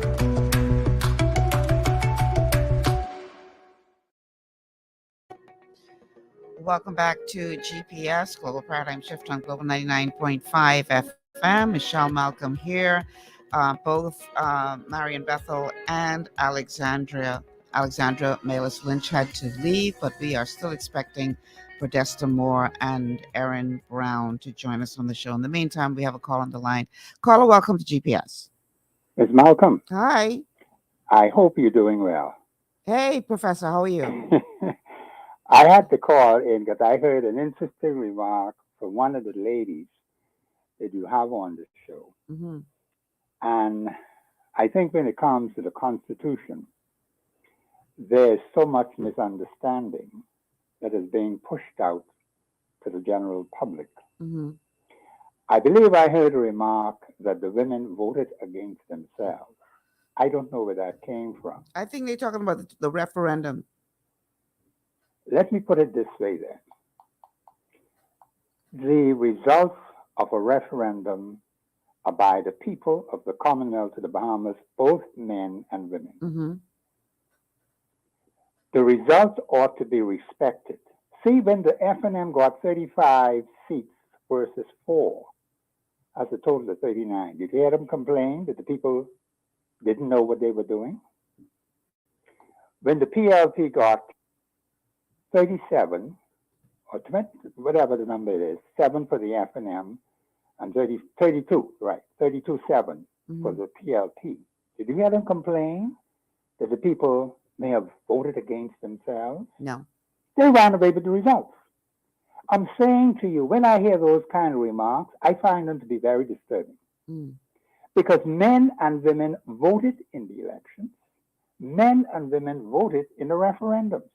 Welcome back to GPS, Global Paradigm Shift on Global 99.5 FM. Michelle Malcolm here. Both Marion Bethel and Alexandra Melis Lynch had to leave, but we are still expecting Podesta Moore and Erin Brown to join us on the show. In the meantime, we have a call on the line. Caller, welcome to GPS. Ms. Malcolm. Hi. I hope you're doing well. Hey, Professor, how are you? I had to call in because I heard an interesting remark from one of the ladies that you have on the show. Mm-hmm. And I think when it comes to the Constitution, there's so much misunderstanding that is being pushed out to the general public. Mm-hmm. I believe I heard a remark that the women voted against themselves. I don't know where that came from. I think they're talking about the referendum. Let me put it this way then. The results of a referendum are by the people of the Commonwealth of the Bahamas, both men and women. Mm-hmm. The results ought to be respected. See, when the FNM got 35 seats versus 4, as a total of 39, did you hear them complain that the people didn't know what they were doing? When the PLP got 37, or 20, whatever the number it is, 7 for the FNM, and 32, right, 32-7 for the PLP. Did you hear them complain that the people may have voted against themselves? No. They ran away with the results. I'm saying to you, when I hear those kind of remarks, I find them to be very disturbing. Because men and women voted in the elections. Men and women voted in the referendums.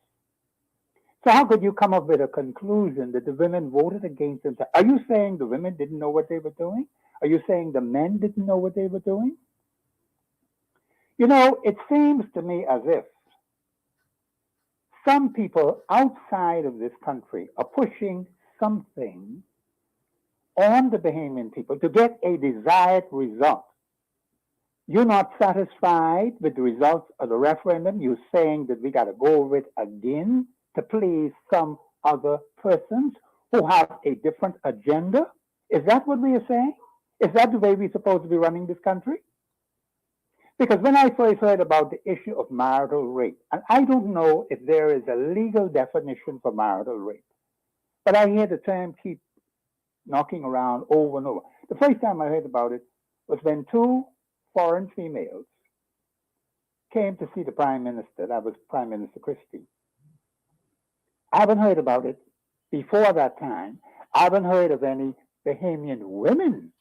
So how could you come up with a conclusion that the women voted against themselves? Are you saying the women didn't know what they were doing? Are you saying the men didn't know what they were doing? You know, it seems to me as if some people outside of this country are pushing something on the Bahamian people to get a desired result. You're not satisfied with the results of the referendum. You're saying that we got to go over it again to please some other persons who have a different agenda? Is that what we are saying? Is that the way we're supposed to be running this country? Because when I first heard about the issue of marital rape, and I don't know if there is a legal definition for marital rape, but I hear the term keep knocking around over and over. The first time I heard about it was when 2 foreign females came to see the Prime Minister. That was Prime Minister Christie. I haven't heard about it before that time. I haven't heard of any Bahamian women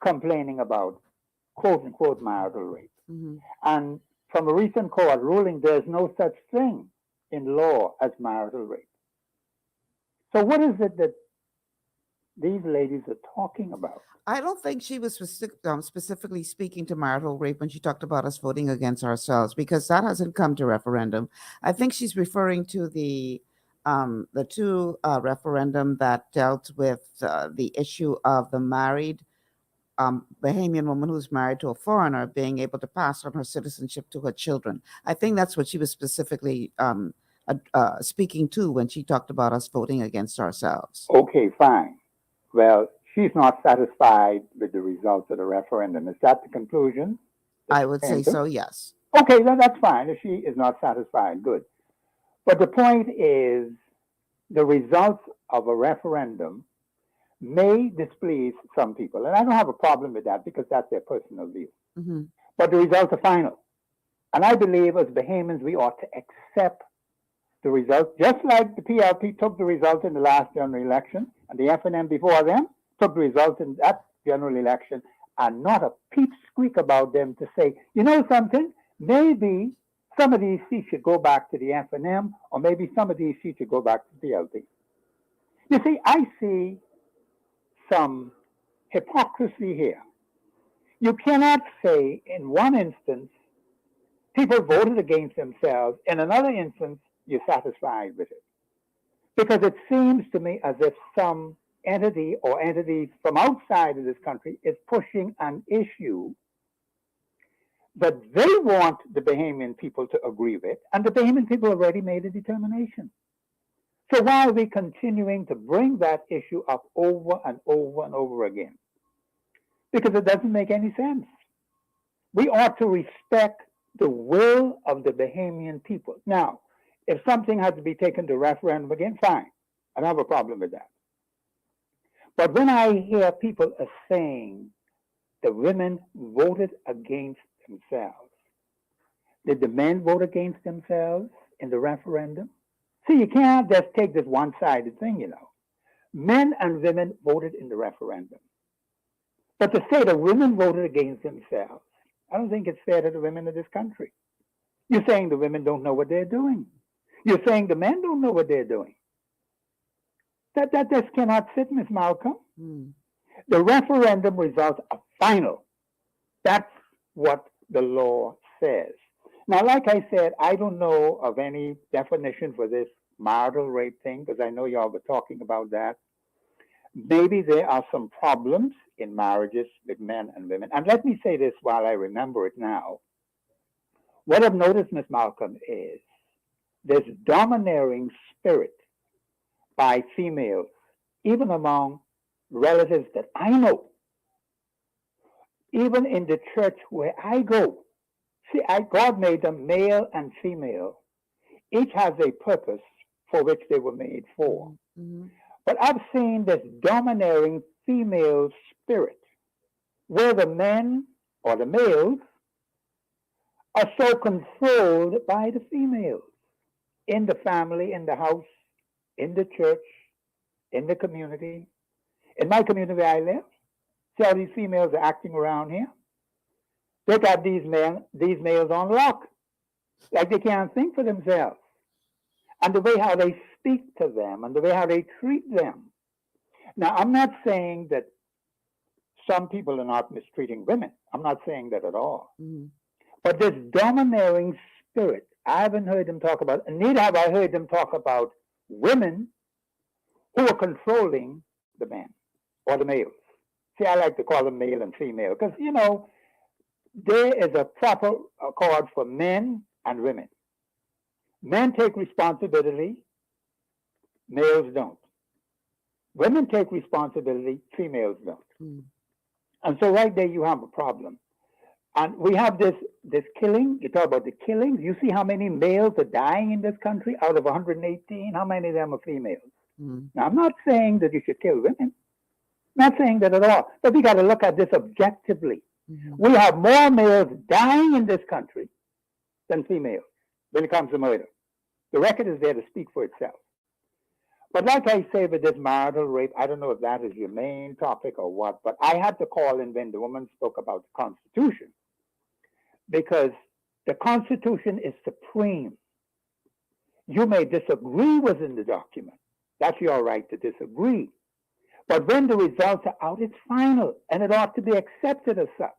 complaining about quote unquote marital rape. And from a recent court ruling, there's no such thing in law as marital rape. So what is it that these ladies are talking about? I don't think she was specifically speaking to marital rape when she talked about us voting against ourselves, because that hasn't come to referendum. I think she's referring to the two referendum that dealt with the issue of the married Bahamian woman who's married to a foreigner being able to pass on her citizenship to her children. I think that's what she was specifically speaking to when she talked about us voting against ourselves. Okay, fine. Well, she's not satisfied with the results of the referendum. Is that the conclusion? I would say so, yes. Okay, then that's fine. If she is not satisfied, good. But the point is, the results of a referendum may displease some people. And I don't have a problem with that because that's their personal view. But the results are final. And I believe as Bahamians, we ought to accept the results, just like the PLP took the results in the last general election, and the FNM before them took the results in that general election, and not a peep squeak about them to say, you know something, maybe some of these seats should go back to the FNM, or maybe some of these seats should go back to the PLP. You see, I see some hypocrisy here. You cannot say in one instance, people voted against themselves, in another instance, you're satisfied with it. Because it seems to me as if some entity or entities from outside of this country is pushing an issue that they want the Bahamian people to agree with, and the Bahamian people already made a determination. So why are we continuing to bring that issue up over and over and over again? Because it doesn't make any sense. We ought to respect the will of the Bahamian people. Now, if something had to be taken to referendum again, fine. I don't have a problem with that. But when I hear people are saying the women voted against themselves, did the men vote against themselves in the referendum? See, you can't just take this one-sided thing, you know. Men and women voted in the referendum. But to say the women voted against themselves, I don't think it's fair to the women of this country. You're saying the women don't know what they're doing. You're saying the men don't know what they're doing. That just cannot sit, Ms. Malcolm. The referendum results are final. That's what the law says. Now, like I said, I don't know of any definition for this marital rape thing, because I know y'all were talking about that. Maybe there are some problems in marriages with men and women. And let me say this while I remember it now. What I've noticed, Ms. Malcolm, is this domineering spirit by females, even among relatives that I know, even in the church where I go. See, God made them male and female. Each has a purpose for which they were made for. But I've seen this domineering female spirit where the men or the males are so controlled by the females in the family, in the house, in the church, in the community. In my community where I live, see how these females are acting around here? They got these males on lock, like they can't think for themselves. And the way how they speak to them and the way how they treat them. Now, I'm not saying that some people are not mistreating women. I'm not saying that at all. But this domineering spirit, I haven't heard them talk about, and neither have I heard them talk about women who are controlling the men or the males. See, I like to call them male and female because, you know, there is a proper accord for men and women. Men take responsibility, males don't. Women take responsibility, females don't. And so right there you have a problem. And we have this killing. You talk about the killings. You see how many males are dying in this country out of 118? How many of them are females? Now, I'm not saying that you should kill women. I'm not saying that at all. But we got to look at this objectively. We have more males dying in this country than females when it comes to murder. The record is there to speak for itself. But like I say with this marital rape, I don't know if that is your main topic or what, but I had to call in when the woman spoke about the Constitution, because the Constitution is supreme. You may disagree within the document. That's your right to disagree. But when the results are out, it's final, and it ought to be accepted as such.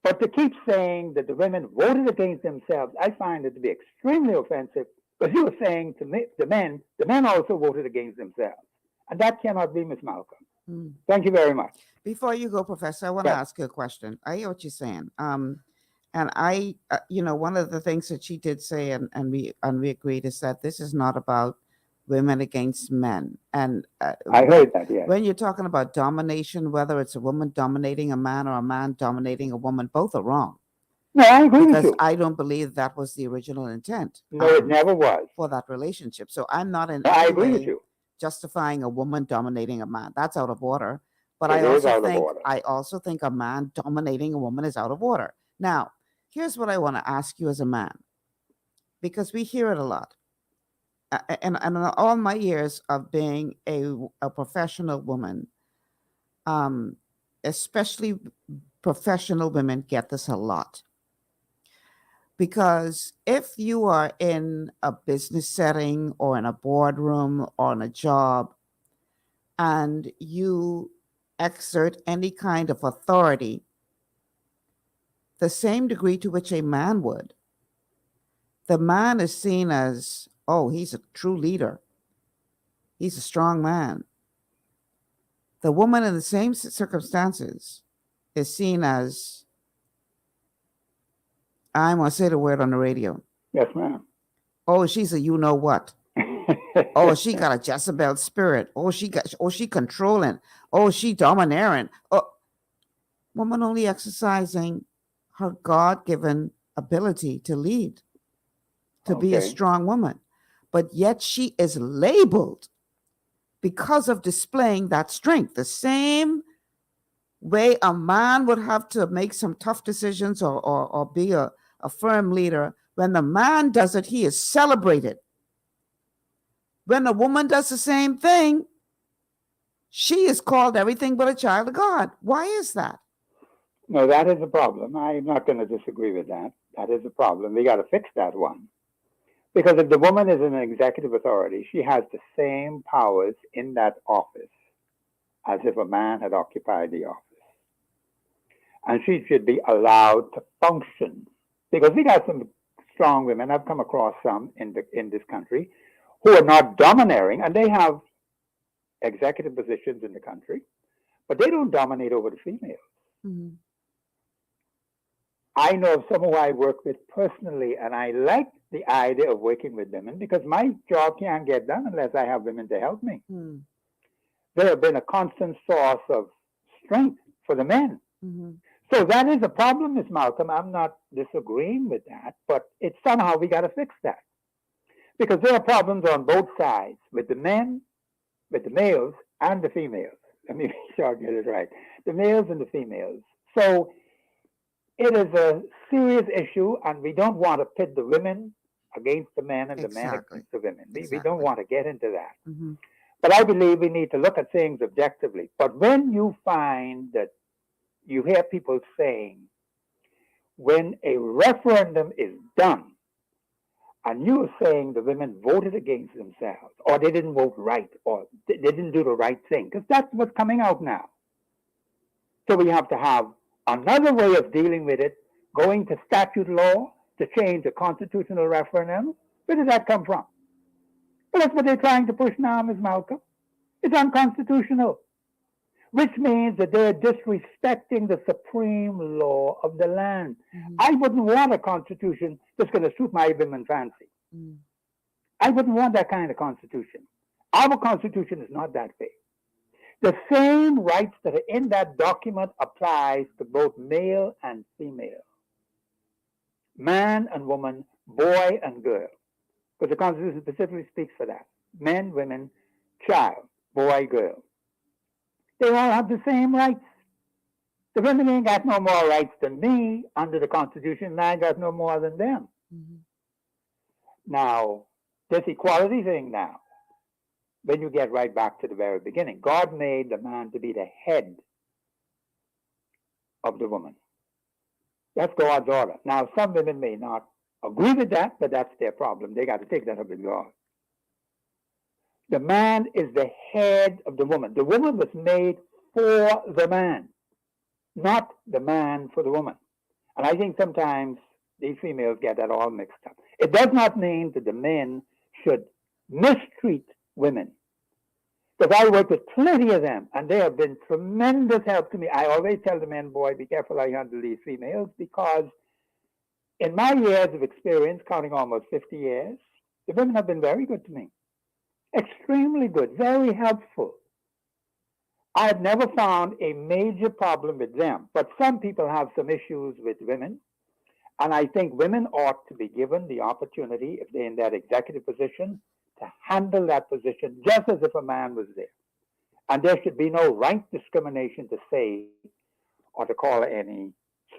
But to keep saying that the women voted against themselves, I find it to be extremely offensive, because you were saying to me, the men also voted against themselves. And that cannot be, Ms. Malcolm. Thank you very much. Before you go, Professor, I want to ask you a question. I hear what you're saying. And I, one of the things that she did say, and we agreed, is that this is not about women against men. And I heard that, yes. When you're talking about domination, whether it's a woman dominating a man or a man dominating a woman, both are wrong. No, I agree with you. Because I don't believe that was the original intent. No, it never was. For that relationship. So I'm not in I any agree way with you. justifying a woman dominating a man. That's out of order. But It is out of order. I also think a man dominating a woman is out of order. Now, here's what I want to ask you as a man, because we hear it a lot. And all my years of being a professional woman, especially professional women, get this a lot. Because if you are in a business setting or in a boardroom or on a job, and you exert any kind of authority, the same degree to which a man would, the man is seen as, oh, he's a true leader. He's a strong man. The woman in the same circumstances is seen as, I'm going to say the word on the radio. Yes, ma'am. Oh, she's a you know what. Oh, she got a Jezebel spirit. Oh, she controlling. Oh, she domineering. Oh, woman only exercising her God-given ability to lead, to be a strong woman. But yet she is labeled because of displaying that strength. The same way a man would have to make some tough decisions or be a firm leader. When the man does it, he is celebrated. When a woman does the same thing, she is called everything but a child of God. Why is that? No, that is a problem. I'm not going to disagree with that. That is a problem. We got to fix that one. Because if the woman is an executive authority, she has the same powers in that office as if a man had occupied the office. And she should be allowed to function. Because we got some strong women, I've come across some in this country, who are not domineering, and they have executive positions in the country, but they don't dominate over the females. Mm-hmm. I know of some who I work with personally, and I like the idea of working with women because my job can't get done unless I have women to help me. Mm-hmm. They have been a constant source of strength for the men. Mm-hmm. So that is a problem, Ms. Malcolm. I'm not disagreeing with that, but it's somehow we got to fix that. Because there are problems on both sides, with the men, with the males, and the females. Let me make sure I get it right. The males and the females. So it is a serious issue, and we don't want to pit the women against the men and the men against the women. We don't want to get into that. Mm-hmm. But I believe we need to look at things objectively. But when you find that you hear people saying, when a referendum is done, and you're saying the women voted against themselves, or they didn't vote right, or they didn't do the right thing, because that's what's coming out now. So we have to have another way of dealing with it, going to statute law to change a constitutional referendum. Where did that come from? Well, that's what they're trying to push now, Ms. Malcolm. It's unconstitutional, which means that they're disrespecting the supreme law of the land. Mm-hmm. I wouldn't want a constitution that's going to suit my women fancy. Mm-hmm. I wouldn't want that kind of constitution. Our constitution is not that way. The same rights that are in that document applies to both male and female, man and woman, boy and girl, because the Constitution specifically speaks for that. Men, women, child, boy, girl. They all have the same rights. The women ain't got no more rights than me under the Constitution, and I got no more than them. Mm-hmm. Now, this equality thing now, when you get right back to the very beginning. God made the man to be the head of the woman. That's God's order. Now, some women may not agree with that, but that's their problem. They got to take that up with God. The man is the head of the woman. The woman was made for the man, not the man for the woman. And I think sometimes these females get that all mixed up. It does not mean that the men should mistreat women. Because I work with plenty of them, and they have been tremendous help to me. I always tell the men, boy, be careful how you handle these females, because in my years of experience, counting almost 50 years, the women have been very good to me. Extremely good, very helpful. I have never found a major problem with them, but some people have some issues with women, and I think women ought to be given the opportunity, if they're in that executive position, to handle that position just as if a man was there. And there should be no rank discrimination to say or to call any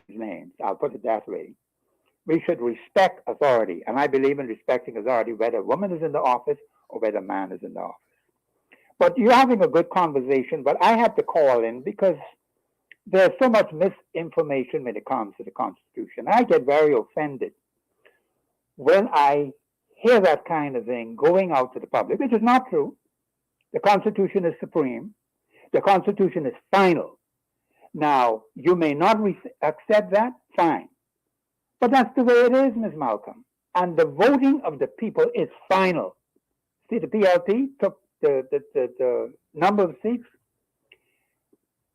names. I'll put it that way. We should respect authority, and I believe in respecting authority whether a woman is in the office or whether a man is in the office. But you're having a good conversation, but I had to call in because there's so much misinformation when it comes to the Constitution. I get very offended when I hear that kind of thing going out to the public, which is not true. The Constitution is supreme. The Constitution is final. Now, you may not accept that, fine. But that's the way it is, Ms. Malcolm. And the voting of the people is final. See, the PLT took the number of seats.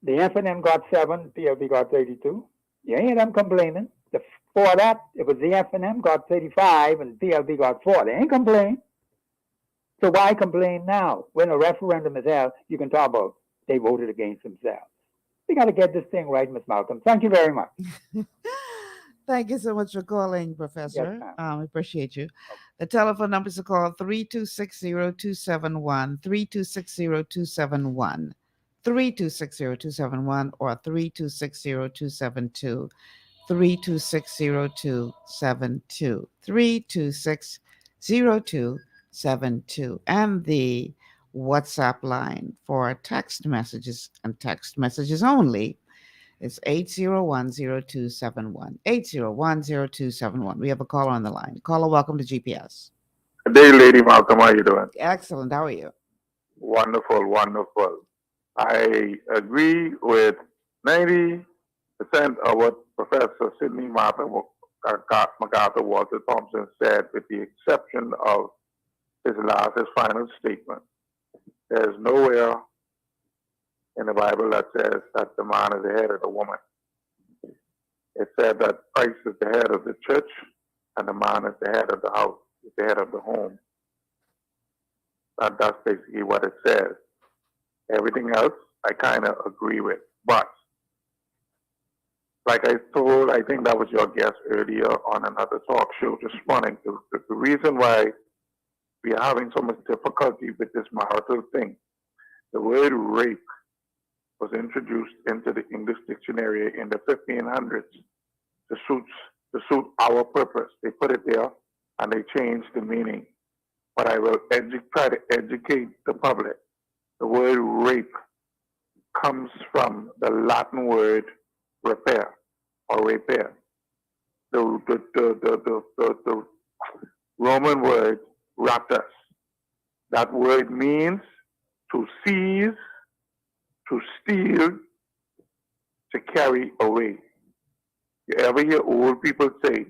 The FNM got 7, PLP got 32. You hear them complaining. Before that, it was the FNM got 35 and PLP got 4. They ain't complaining. So why complain now? When a referendum is held, you can talk about they voted against themselves. We got to get this thing right, Ms. Malcolm. Thank you very much. Thank you so much for calling, Professor. Yes, I appreciate you. The telephone numbers to call 3260271, 3260271, 3260271, or 3260272, 3260272, 3260272, and the WhatsApp line for text messages and text messages only is 8010271, 8010271. We have a caller on the line. Caller, welcome to GPS. Good day, Lady Malcolm. How are you doing? Excellent. How are you? Wonderful, wonderful. I agree with 90% of what Professor Sidney Martin MacArthur Walter Thompson said, with the exception of his final statement. There's nowhere in the Bible that says that the man is the head of the woman. It said that Christ is the head of the church and the man is the head of the house, is the head of the home. That's basically what it says. Everything else I kind of agree with. But like I told, I think that was your guest earlier on another talk show this morning, the reason why we are having so much difficulty with this marital thing, the word rape was introduced into the English dictionary in the 1500s to suit our purpose. They put it there and they changed the meaning. But I will try to educate the public. The word rape comes from the Latin word repair or repair. The Roman word raptus. That word means to seize, to steal, to carry away. You ever hear old people say,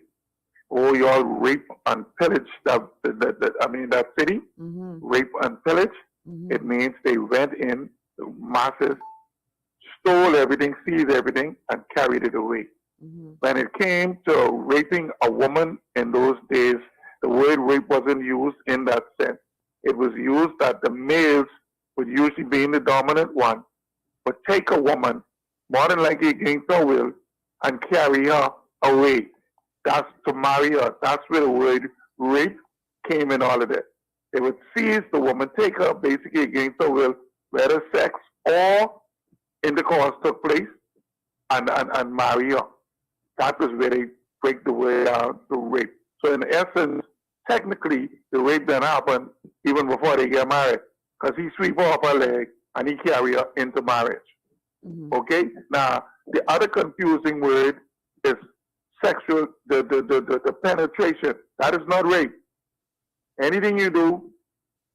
"Oh, y'all rape and pillage that city"? Mm-hmm. Rape and pillage. Mm-hmm. It means they went in, the masses, stole everything, seized everything, and carried it away. Mm-hmm. When it came to raping a woman in those days, the word rape wasn't used in that sense. It was used that the males would usually be the dominant one, but take a woman, more than likely against her will, and carry her away. That's to marry her. That's where the word rape came in all of this. They would seize the woman, take her basically against her will, whether sex or intercourse took place, and marry her. That was where they break the word down to rape. So in essence, technically, the rape didn't happen even before they get married, because he sweep her off her leg and he carry her into marriage. Okay? Now, the other confusing word is sexual, the penetration. That is not rape. Anything you do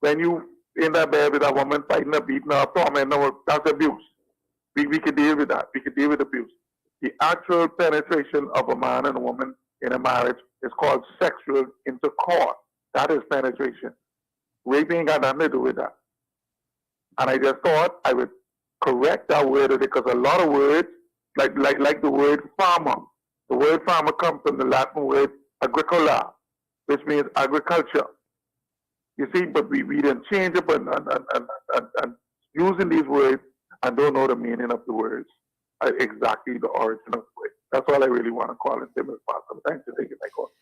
when you in that bed with a woman, fighting her, beating her, tormenting her, that's abuse. We can deal with that. We can deal with abuse. The actual penetration of a man and a woman in a marriage is called sexual intercourse. That is penetration. Rape ain't got nothing to do with that. And I just thought I would correct that word because a lot of words, like the word farmer. The word farmer comes from the Latin word agricola, which means agriculture. You see, but we didn't change it and using these words and don't know the meaning of the words, exactly the origin of the word. That's all I really want to call it. Thanks for taking my call.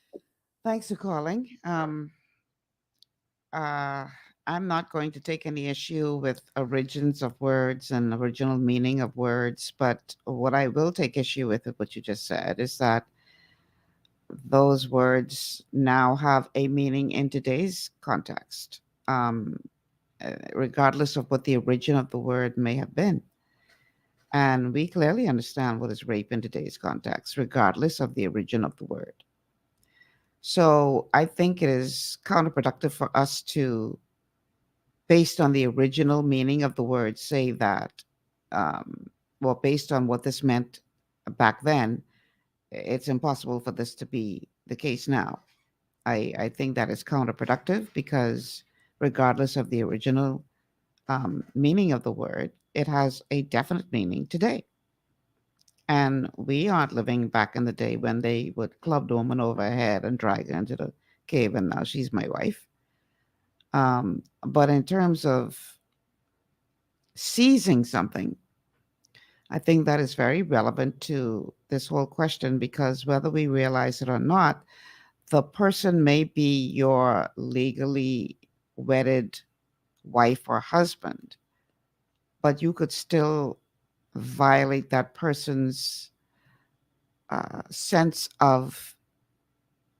Thanks for calling. I'm not going to take any issue with origins of words and original meaning of words, but what I will take issue with what you just said is that those words now have a meaning in today's context, regardless of what the origin of the word may have been. And we clearly understand what is rape in today's context, regardless of the origin of the word. So I think it is counterproductive for us to, based on the original meaning of the word, say that, based on what this meant back then, it's impossible for this to be the case now. I think that is counterproductive because regardless of the original meaning of the word, it has a definite meaning today. And we aren't living back in the day when they would club the woman over her head and drag her into the cave and now she's my wife. But in terms of seizing something, I think that is very relevant to this whole question because whether we realize it or not, the person may be your legally wedded wife or husband, but you could still violate that person's sense of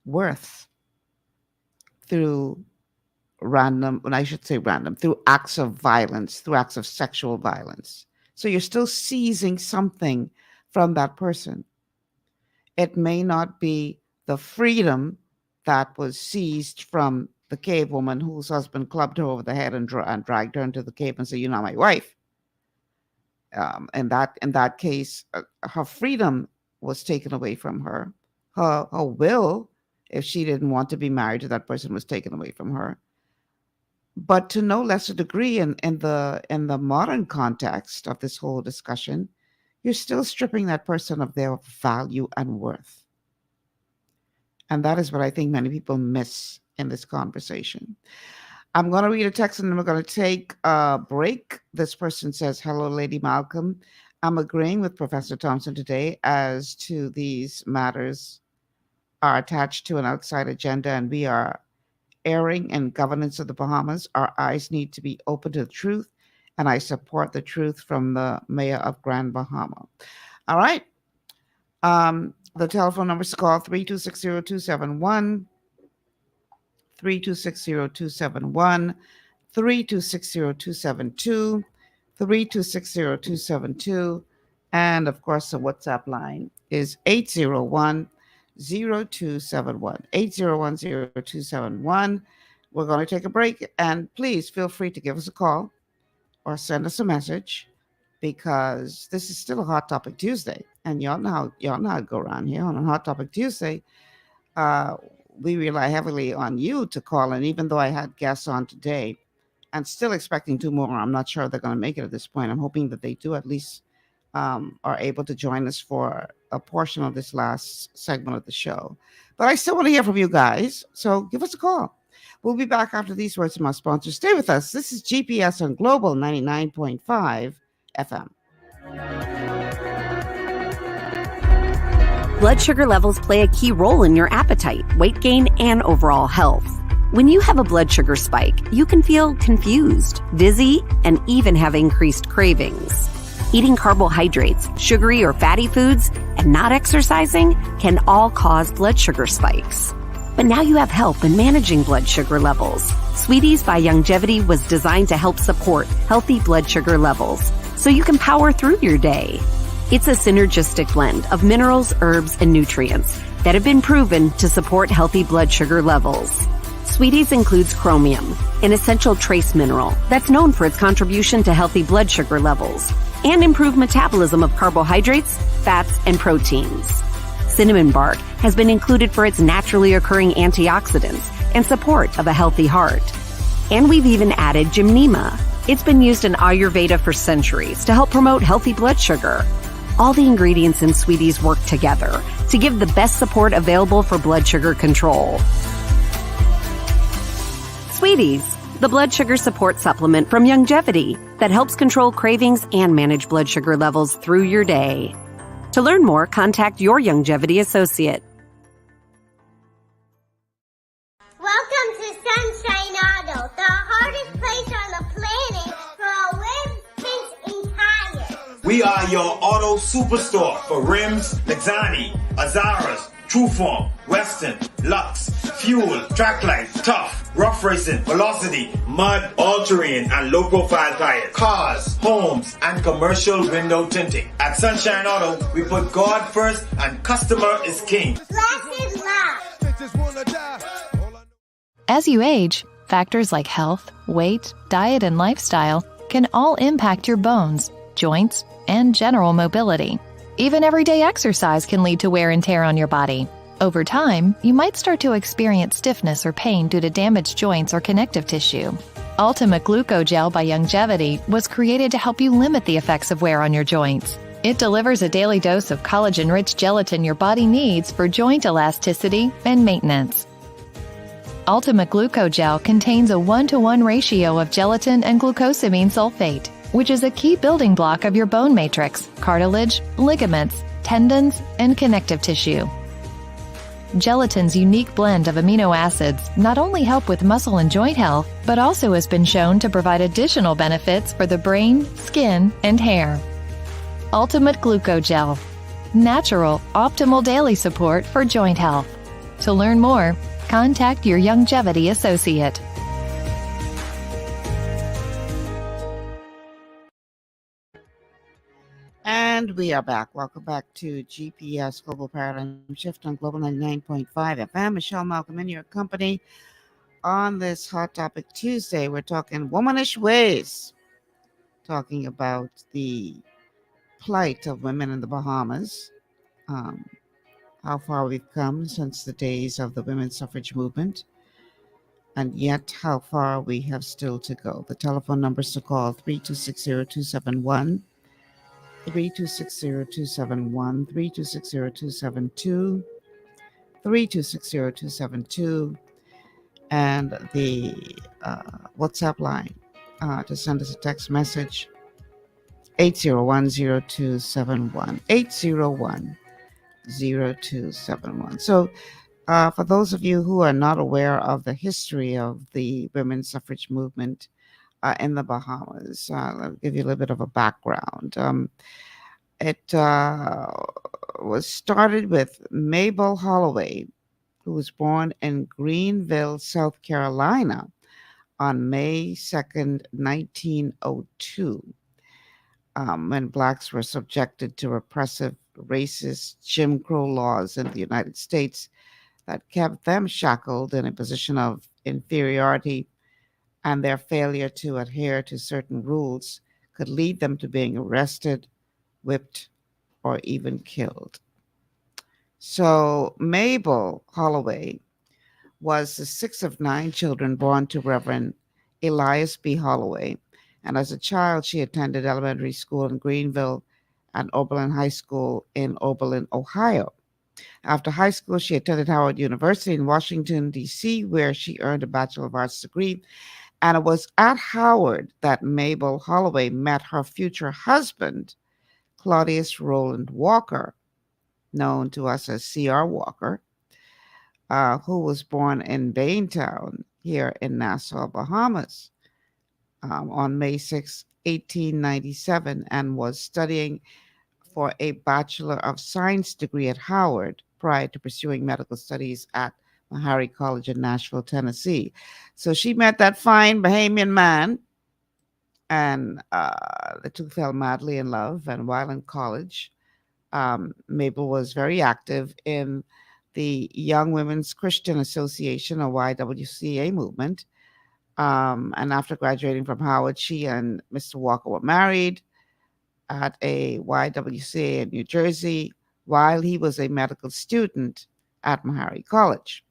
worth through through acts of violence, through acts of sexual violence. So you're still seizing something from that person. It may not be the freedom that was seized from the cave woman whose husband clubbed her over the head and dragged her into the cave and said, "You're not my wife." In that case, her freedom was taken away from her. Her will, if she didn't want to be married to that person, was taken away from her. But to no lesser degree, in the modern context of this whole discussion, you're still stripping that person of their value and worth. And that is what I think many people miss in this conversation. I'm going to read a text and then we're going to take a break. This person says, "Hello, Lady Malcolm. I'm agreeing with Professor Thompson today as to these matters are attached to an outside agenda and we are erring in governance of the Bahamas. Our eyes need to be open to the truth, and I support the truth from the mayor of Grand Bahama." All right. The telephone number is call 3260271, 3260271, 3260272, 3260272, and of course the WhatsApp line is 801-0271, 801-0271. We're going to take a break, and please feel free to give us a call or send us a message because this is still a Hot Topic Tuesday, and y'all know how it go around here on a Hot Topic Tuesday. We rely heavily on you to call, and even though I had guests on today, and still expecting two more, I'm not sure they're going to make it at this point. I'm hoping that they do at least are able to join us for a portion of this last segment of the show. But I still want to hear from you guys, so give us a call. We'll be back after these words from our sponsors. Stay with us. This is GPS on Global 99.5 FM. Blood sugar levels play a key role in your appetite, weight gain, and overall health. When you have a blood sugar spike, you can feel confused, dizzy, and even have increased cravings. Eating carbohydrates, sugary or fatty foods, and not exercising can all cause blood sugar spikes. But now you have help in managing blood sugar levels. Sweeties by Longevity was designed to help support healthy blood sugar levels so you can power through your day. It's a synergistic blend of minerals, herbs, and nutrients that have been proven to support healthy blood sugar levels. Sweeties includes chromium, an essential trace mineral that's known for its contribution to healthy blood sugar levels and improved metabolism of carbohydrates, fats, and proteins. Cinnamon bark has been included for its naturally occurring antioxidants and support of a healthy heart. And we've even added gymnema. It's been used in Ayurveda for centuries to help promote healthy blood sugar. All the ingredients in Sweeties work together to give the best support available for blood sugar control. Sweeties, the blood sugar support supplement from Longevity that helps control cravings and manage blood sugar levels through your day. To learn more, contact your Longevity associate. Welcome to Sunshine Auto, the hardest place on the planet for a rims, paints, and tires. We are your auto superstore for rims, Lexani, Azaras, Trueform, Western, Lux, Fuel, Tracklight, Tough, Rough Racing, Velocity, Mud, All-Terrain, and low-profile tires. Cars, homes, and commercial window tinting. At Sunshine Auto, we put God first and customer is king. Blessed love. As you age, factors like health, weight, diet, and lifestyle can all impact your bones, joints, and general mobility. Even everyday exercise can lead to wear and tear on your body. Over time, you might start to experience stiffness or pain due to damaged joints or connective tissue. Ultimate Glucogel by Longevity was created to help you limit the effects of wear on your joints. It delivers a daily dose of collagen-rich gelatin your body needs for joint elasticity and maintenance. Ultimate Glucogel contains a 1-to-1 ratio of gelatin and glucosamine sulfate, which is a key building block of your bone matrix, cartilage, ligaments, tendons, and connective tissue. Gelatin's unique blend of amino acids not only help with muscle and joint health, but also has been shown to provide additional benefits for the brain, skin, and hair. Ultimate Glucogel. Natural, optimal daily support for joint health. To learn more, contact your Longevity associate. And we are back. Welcome back to GPS Global Paradigm Shift on Global 99.5 FM. Michelle Malcolm in your company on this Hot Topic Tuesday. We're talking womanish ways, talking about the plight of women in the Bahamas, how far we've come since the days of the women's suffrage movement, and yet how far we have still to go. The telephone numbers to call 3260271. 3260271, 3260272, 3260272, and the WhatsApp line to send us a text message 8010271, 8010271. So for those of you who are not aware of the history of the women's suffrage movement in the Bahamas, I'll give you a little bit of a background. It was started with Mabel Holloway, who was born in Greenville, South Carolina on May 2nd, 1902, when blacks were subjected to repressive, racist Jim Crow laws in the United States that kept them shackled in a position of inferiority, and their failure to adhere to certain rules could lead them to being arrested, whipped, or even killed. So Mabel Holloway was the sixth of 9 children born to Reverend Elias B. Holloway. And as a child, she attended elementary school in Greenville and Oberlin High School in Oberlin, Ohio. After high school, she attended Howard University in Washington, D.C., where she earned a Bachelor of Arts degree. And it was at Howard that Mabel Holloway met her future husband, Claudius Roland Walker, known to us as C.R. Walker, who was born in Baintown here in Nassau, Bahamas, on May 6, 1897, and was studying for a Bachelor of Science degree at Howard prior to pursuing medical studies at Meharry College in Nashville, Tennessee. So she met that fine Bahamian man, and the two fell madly in love. And while in college, Mabel was very active in the Young Women's Christian Association, or YWCA movement. And after graduating from Howard, she and Mr. Walker were married at a YWCA in New Jersey while he was a medical student at Meharry College.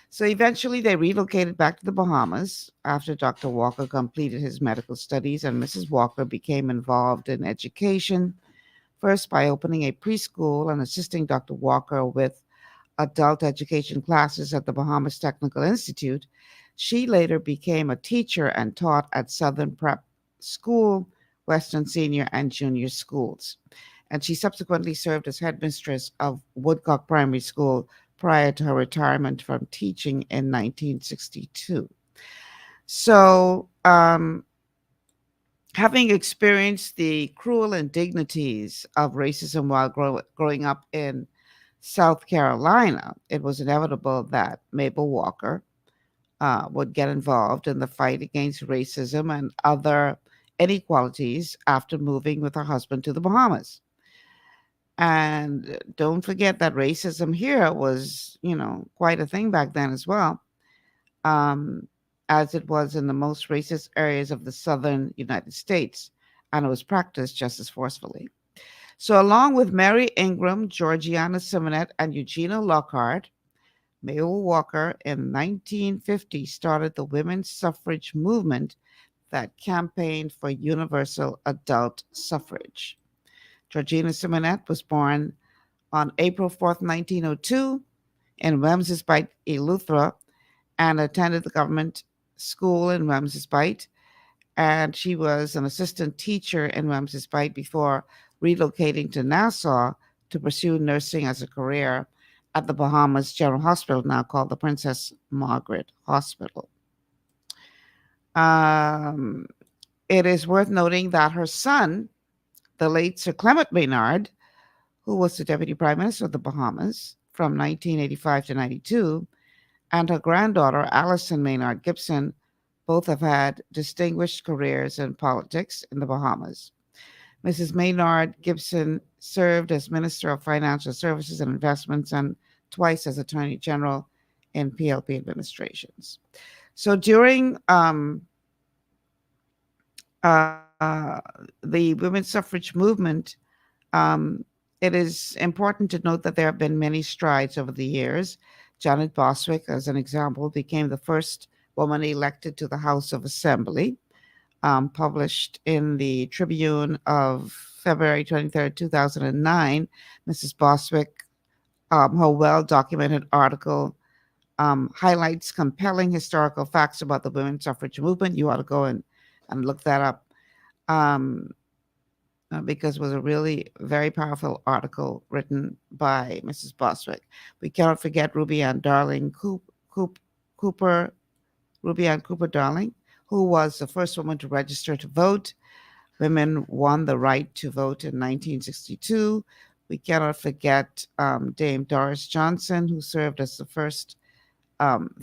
So eventually they relocated back to the Bahamas after Dr. Walker completed his medical studies, and Mrs. Walker became involved in education, first by opening a preschool and assisting Dr. Walker with adult education classes at the Bahamas Technical Institute. She later became a teacher and taught at Southern Prep School, Western Senior and Junior Schools. And she subsequently served as headmistress of Woodcock Primary School prior to her retirement from teaching in 1962. So, having experienced the cruel indignities of racism while growing up in South Carolina, it was inevitable that Mabel Walker would get involved in the fight against racism and other inequalities after moving with her husband to the Bahamas. And don't forget that racism here was, quite a thing back then as well, as it was in the most racist areas of the southern United States, and it was practiced just as forcefully. So along with Mary Ingraham, Georgiana Simonet, and Eugenia Lockhart, Mabel Walker in 1950 started the women's suffrage movement that campaigned for universal adult suffrage. Georgina Simonet was born on April 4th, 1902 in Wems's Bight, Eleuthera, and attended the government school in Wems's Bight. And she was an assistant teacher in Wems's Bight before relocating to Nassau to pursue nursing as a career at the Bahamas General Hospital, now called the Princess Margaret Hospital. It is worth noting that her son, the late Sir Clement Maynard, who was the Deputy Prime Minister of the Bahamas from 1985 to 92, and her granddaughter, Alison Maynard Gibson, both have had distinguished careers in politics in the Bahamas. Mrs. Maynard Gibson served as Minister of Financial Services and Investments and twice as Attorney General in PLP administrations. So during the women's suffrage movement, it is important to note that there have been many strides over the years. Janet Boswick, as an example, became the first woman elected to the House of Assembly, published in the Tribune of February 23rd, 2009. Mrs. Boswick, her well-documented article highlights compelling historical facts about the women's suffrage movement. You ought to go and look that up, because it was a really very powerful article written by Mrs. Boswick. We cannot forget Ruby Ann Darling Cooper, Ruby Ann Cooper Darling, who was the first woman to register to vote. Women won the right to vote in 1962. We cannot forget Dame Doris Johnson, who served as the first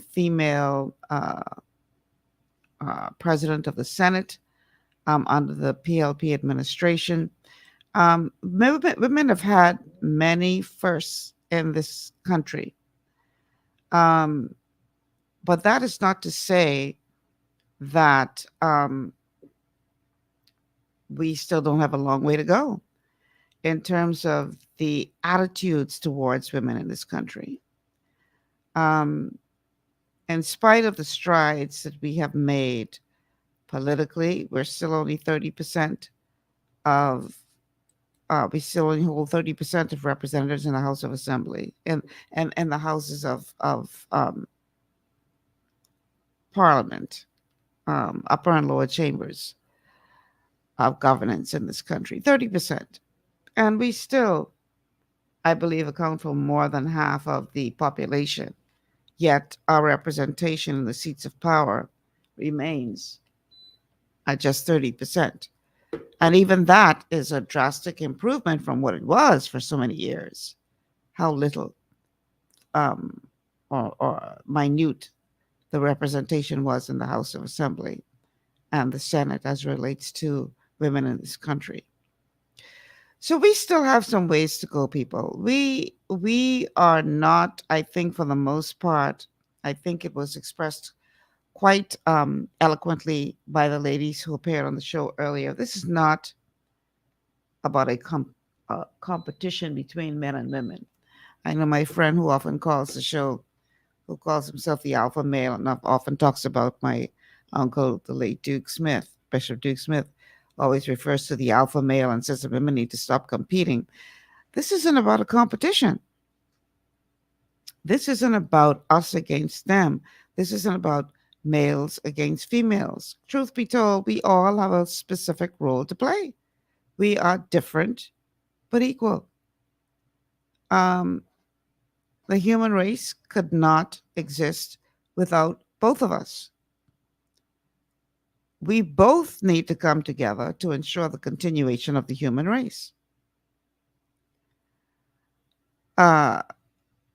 female president of the Senate under the PLP administration. Women have had many firsts in this country. But that is not to say that we still don't have a long way to go in terms of the attitudes towards women in this country. In spite of the strides that we have made politically, we're still only 30% of, we still only hold 30% of representatives in the House of Assembly and the houses of Parliament, upper and lower chambers of governance in this country, 30%. And we still, I believe, account for more than half of the population. Yet our representation in the seats of power remains at just 30%. And even that is a drastic improvement from what it was for so many years. How little or minute the representation was in the House of Assembly and the Senate as relates to women in this country. So we still have some ways to go, people. We are not, I think, for the most part, I think it was expressed quite eloquently by the ladies who appeared on the show earlier. This is not about a competition between men and women. I know my friend who often calls the show, who calls himself the alpha male, and often talks about my uncle, the late Duke Smith, Bishop Duke Smith, always refers to the alpha male and says that women need to stop competing. This isn't about a competition. This isn't about us against them. This isn't about males against females. Truth be told, we all have a specific role to play. We are different, but equal. The human race could not exist without both of us. We both need to come together to ensure the continuation of the human race.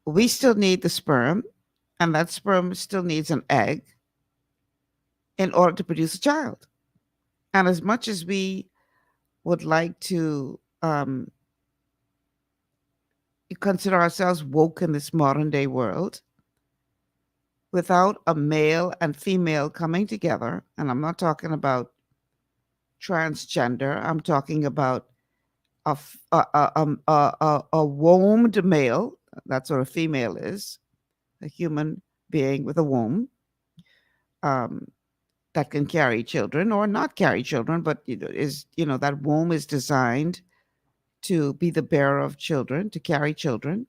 We still need the sperm, and that sperm still needs an egg in order to produce a child. And as much as we would like to consider ourselves woke in this modern day world, without a male and female coming together, and I'm not talking about transgender, I'm talking about a wombed male, that's what a female is, a human being with a womb that can carry children or not carry children, but that womb is designed to be the bearer of children, to carry children,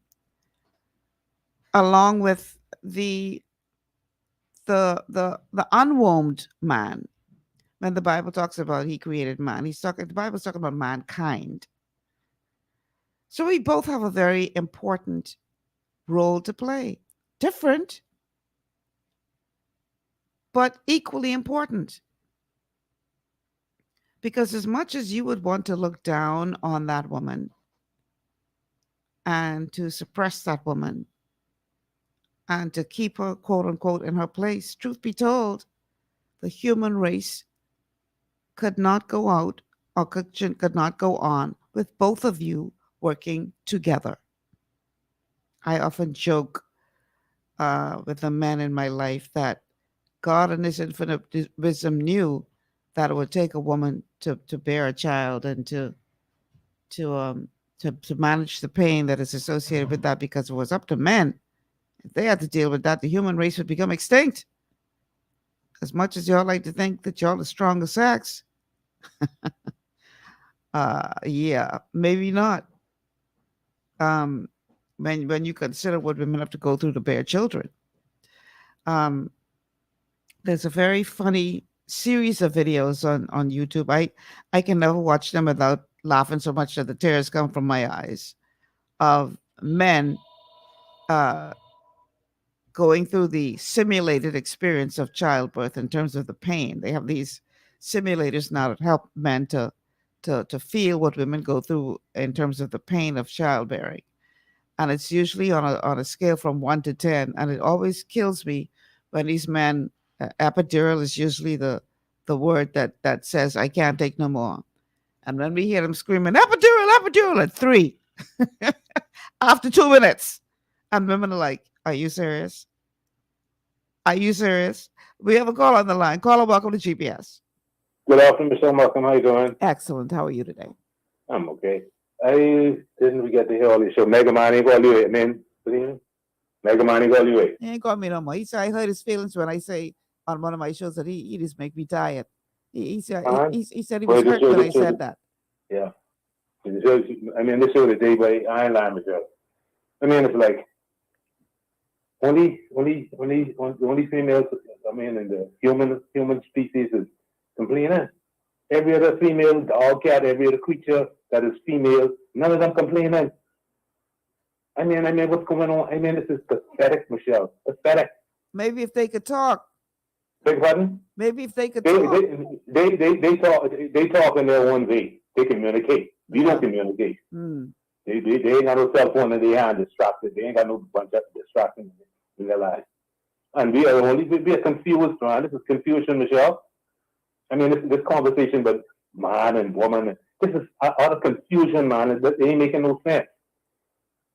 along with the unwombed man. When the Bible talks about he created man, the Bible's talking about mankind. So we both have a very important role to play. Different, but equally important. Because as much as you would want to look down on that woman and to suppress that woman and to keep her, quote unquote, in her place, truth be told, the human race could not go out or could not go on with both of you working together. I often joke with the men in my life that God in his infinite wisdom knew that it would take a woman to bear a child and to manage the pain that is associated with that, because it was up to men. If they had to deal with that, the human race would become extinct. As much as y'all like to think that y'all the strongest sex, yeah, maybe not. When you consider what women have to go through to bear children. There's a very funny series of videos on YouTube. I can never watch them without laughing so much that the tears come from my eyes, of men going through the simulated experience of childbirth in terms of the pain. They have these simulators now that help men to feel what women go through in terms of the pain of childbearing. And it's usually on a scale from 1 to 10. And it always kills me when these men, epidural is usually the word that says, I can't take no more. And when we hear them screaming, epidural at 3, after 2 minutes, and women are like, are you serious? Are you serious? We have a call on the line. Caller, welcome to GPS. Good afternoon, Mr. Malcolm. How you doing? Excellent. How are you today? I'm okay. I didn't get to hear all this show. Mega Man ain't got you, man. Mega Man ain't got you. He ain't got me no more. He said I hurt his feelings when I say on one of my shows that he just make me tired. He said he was hurt when I said that. Yeah. I mean, this show today by Iron Line Michelle. I mean, it's like only females. I mean, in the human species is complaining. Every other female, dog, cat, every other creature that is female, none of them complaining. I mean, what's going on? I mean, this is pathetic, Michelle. Pathetic. Maybe if they could talk. Beg pardon? Maybe if they could talk. They talk in their own way. They communicate. We don't communicate. They ain't got no cell phone in their hand distracted. They ain't got no bunch of distractions in their life. And we are confused, man. This is confusion, Michelle. I mean, this conversation about man and woman, this is out of confusion, man. It ain't making no sense.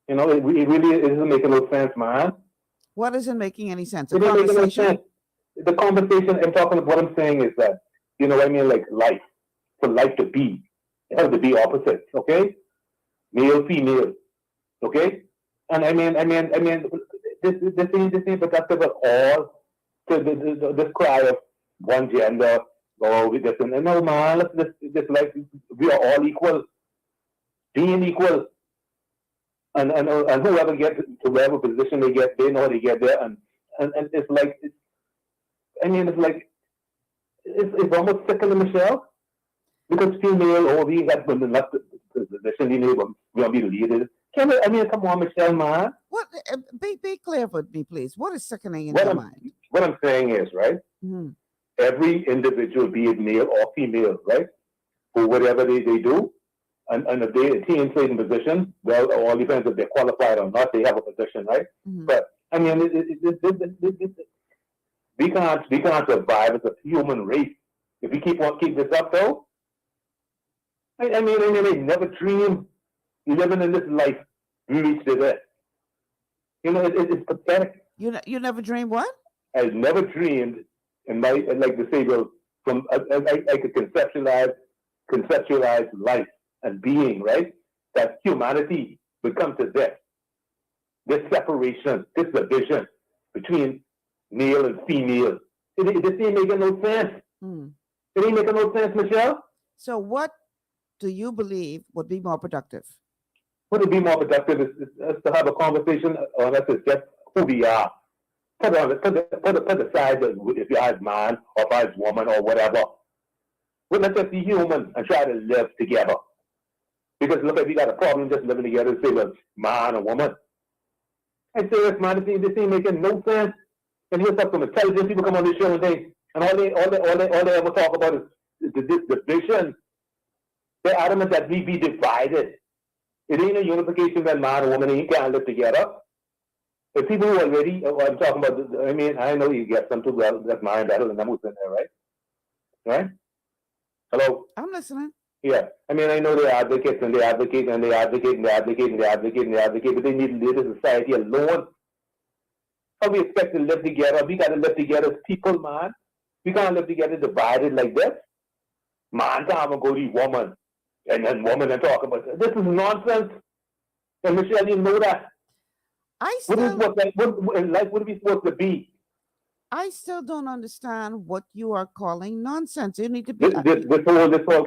You know, it really isn't making no sense, man. What isn't making any sense? It ain't making no sense. The conversation, what I'm saying is that, you know what I mean, like life, for life to be, it has to be opposites, okay? Male, female, okay? And I mean, this ain't productive at all. So this cry of one gender, we this and no, man, this like we are all equal, being equal, and whoever gets to whatever position they get, they know how to get there, and it's like, it's almost sickening, Michelle, because female, we have been left the position, we want to be leaders. Come on, Michelle, man. What? Be clear with me, please. What is sickening in your mind? What I'm saying is, right? Mm-hmm. Every individual, be it male or female, right, for whatever they do, and if they attain certain position, well, it all depends if they're qualified or not. They have a position, right? Mm-hmm. But I mean, we can't survive as a human race if we keep this up, though. I mean, never dream living in this life, we reach to that. You know, it's pathetic. You never dreamed what? I never dreamed in my, like to say, well, from I could conceptualize life and being, right? That humanity would come to this separation, this division between male and female. This ain't making no sense. It ain't making no sense, Michelle. So what do you believe would be more productive? What would be more productive is to have a conversation on us as just who we are. Put aside if you're as man or if as woman or whatever. But let's just be human and try to live together. Because look, if we got a problem just living together, say, well, man or woman. I say this, man, this ain't making no sense. And here's some intelligent people come on this show and all they ever talk about is this division. They're adamant that we be divided. It ain't a unification when man and woman can't live together. The people who already, I'm talking about, I mean, I know you get some too, well, that's my battle and I'm who's in there, right? Right? Hello? I'm listening. Yeah. I mean, I know they're advocates and they advocate and they advocate and they advocate and they advocate and they advocate, but they need to live in society alone. How we expect to live together? We got to live together as people, man. We can't live together divided like this. Man can't go to woman and then woman and talk about this is nonsense. And Michelle, you know that. What are we supposed to be? I still don't understand what you are calling nonsense. You need to be. This whole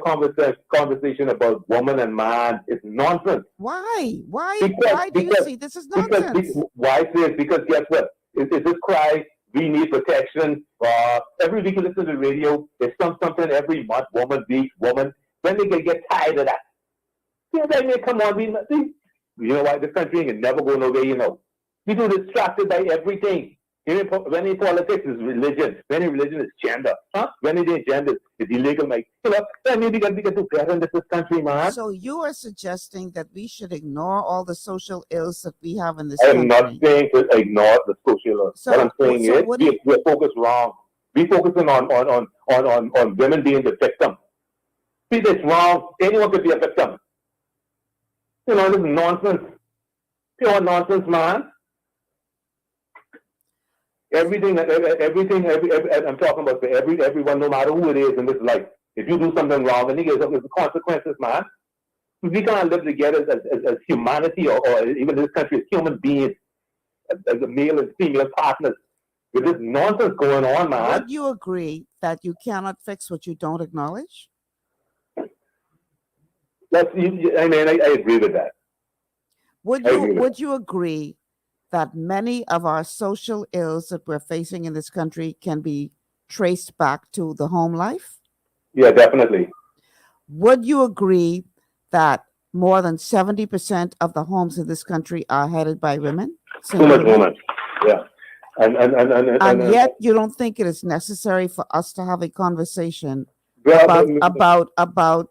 conversation about woman and man is nonsense. Why? Why do you see this as nonsense? Why say it? Because guess what? It's this cry, we need protection. Every week you listen to the radio, there's something every month, woman, week, woman. When they get tired of that. Yeah, they may come on, you know why? This country can never go nowhere, you know. We do distracted by everything. When in politics is religion, when in religion is gender, when it ain't gender, it's illegal. Like, you know, maybe we can do better in this country, man. So you are suggesting that we should ignore all the social ills that we have in this country? I'm not saying to ignore the social ills. What I'm saying is we're focused wrong. We're focusing on women being the victim. See, that's wrong. Anyone could be a victim. You know, this is nonsense. Pure nonsense, man. Everything, I'm talking about for everyone, no matter who it is in this life. If you do something wrong, then there's consequences, man. We can't live together as humanity or even this country as human beings, as a male and female partners. With this nonsense going on, man. Would you agree that you cannot fix what you don't acknowledge? I agree with that. Would you agree that many of our social ills that we're facing in this country can be traced back to the home life? Yeah, definitely. Would you agree that more than 70% of the homes in this country are headed by women? Too much women. Yeah. And yet you don't think it is necessary for us to have a conversation about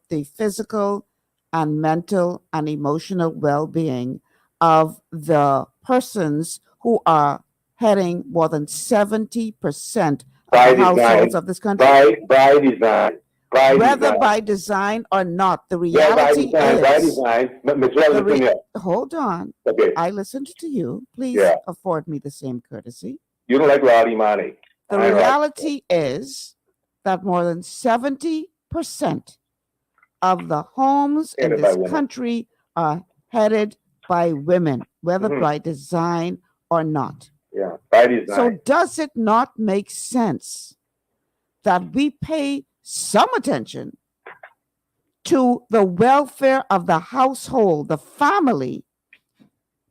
the physical and mental and emotional well-being of the persons who are heading more than 70% of By the households design. of this country. By design. By Whether design. by design or not, the Yeah, by reality design. By is. design. Michelle, listen here. Hold on. Okay. I listened to you. Please Yeah. afford me the same courtesy. You don't like Roddy Money. The reality is that more than 70% of the homes in this country are headed by women, whether by design or not. Yeah, by design. So does it not make sense that we pay some attention to the welfare of the household, the family,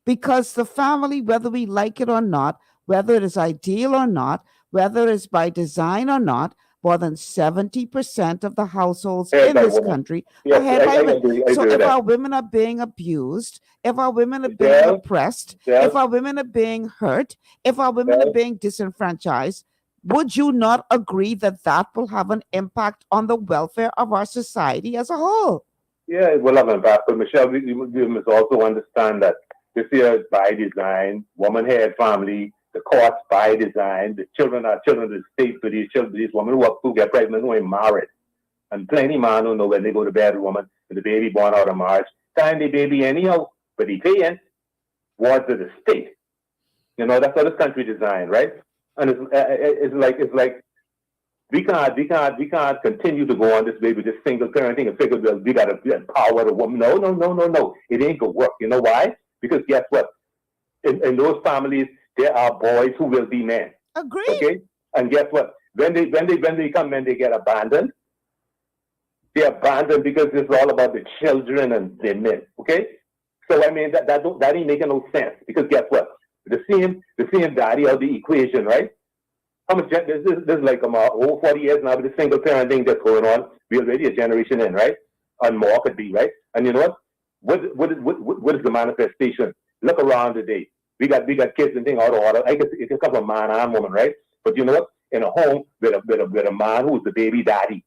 because the family, whether we like it or not, whether it is ideal or not, whether it's by design or not, more than 70% of the households in this country are headed by women. So if our women are being abused, if our women are being oppressed, if our women are being hurt, if our women are being disenfranchised, would you not agree that that will have an impact on the welfare of our society as a whole? Yeah, it will have an impact. But Michelle, we must also understand that this year is by design, woman-head family, the courts by design, the children are children of the state for these children, these women who get pregnant, who ain't married. And plenty man don't know when they go to bed with a woman, with the baby born out of marriage. Time the baby anyhow, but he paying wards of the state. You know, that's how this country designed, right? And it's like we can't continue to go on this way with this single parenting and figure that we gotta empower the woman. No. It ain't gonna work. You know why? Because guess what? In those families, there are boys who will be men. Agreed. Okay? And guess what? When they come men, they get abandoned. They're abandoned because it's all about the children and the men. Okay? So I mean that ain't making no sense. Because guess what? The same daddy of the equation, right? How much this is like over 40 years now with the single parenting that's going on. We're already a generation in, right? And more could be, right? And you know what is the manifestation? Look around today. We got kids and things out of order. It can come from man and woman, right? But you know what? In a home with a man who's the baby daddy.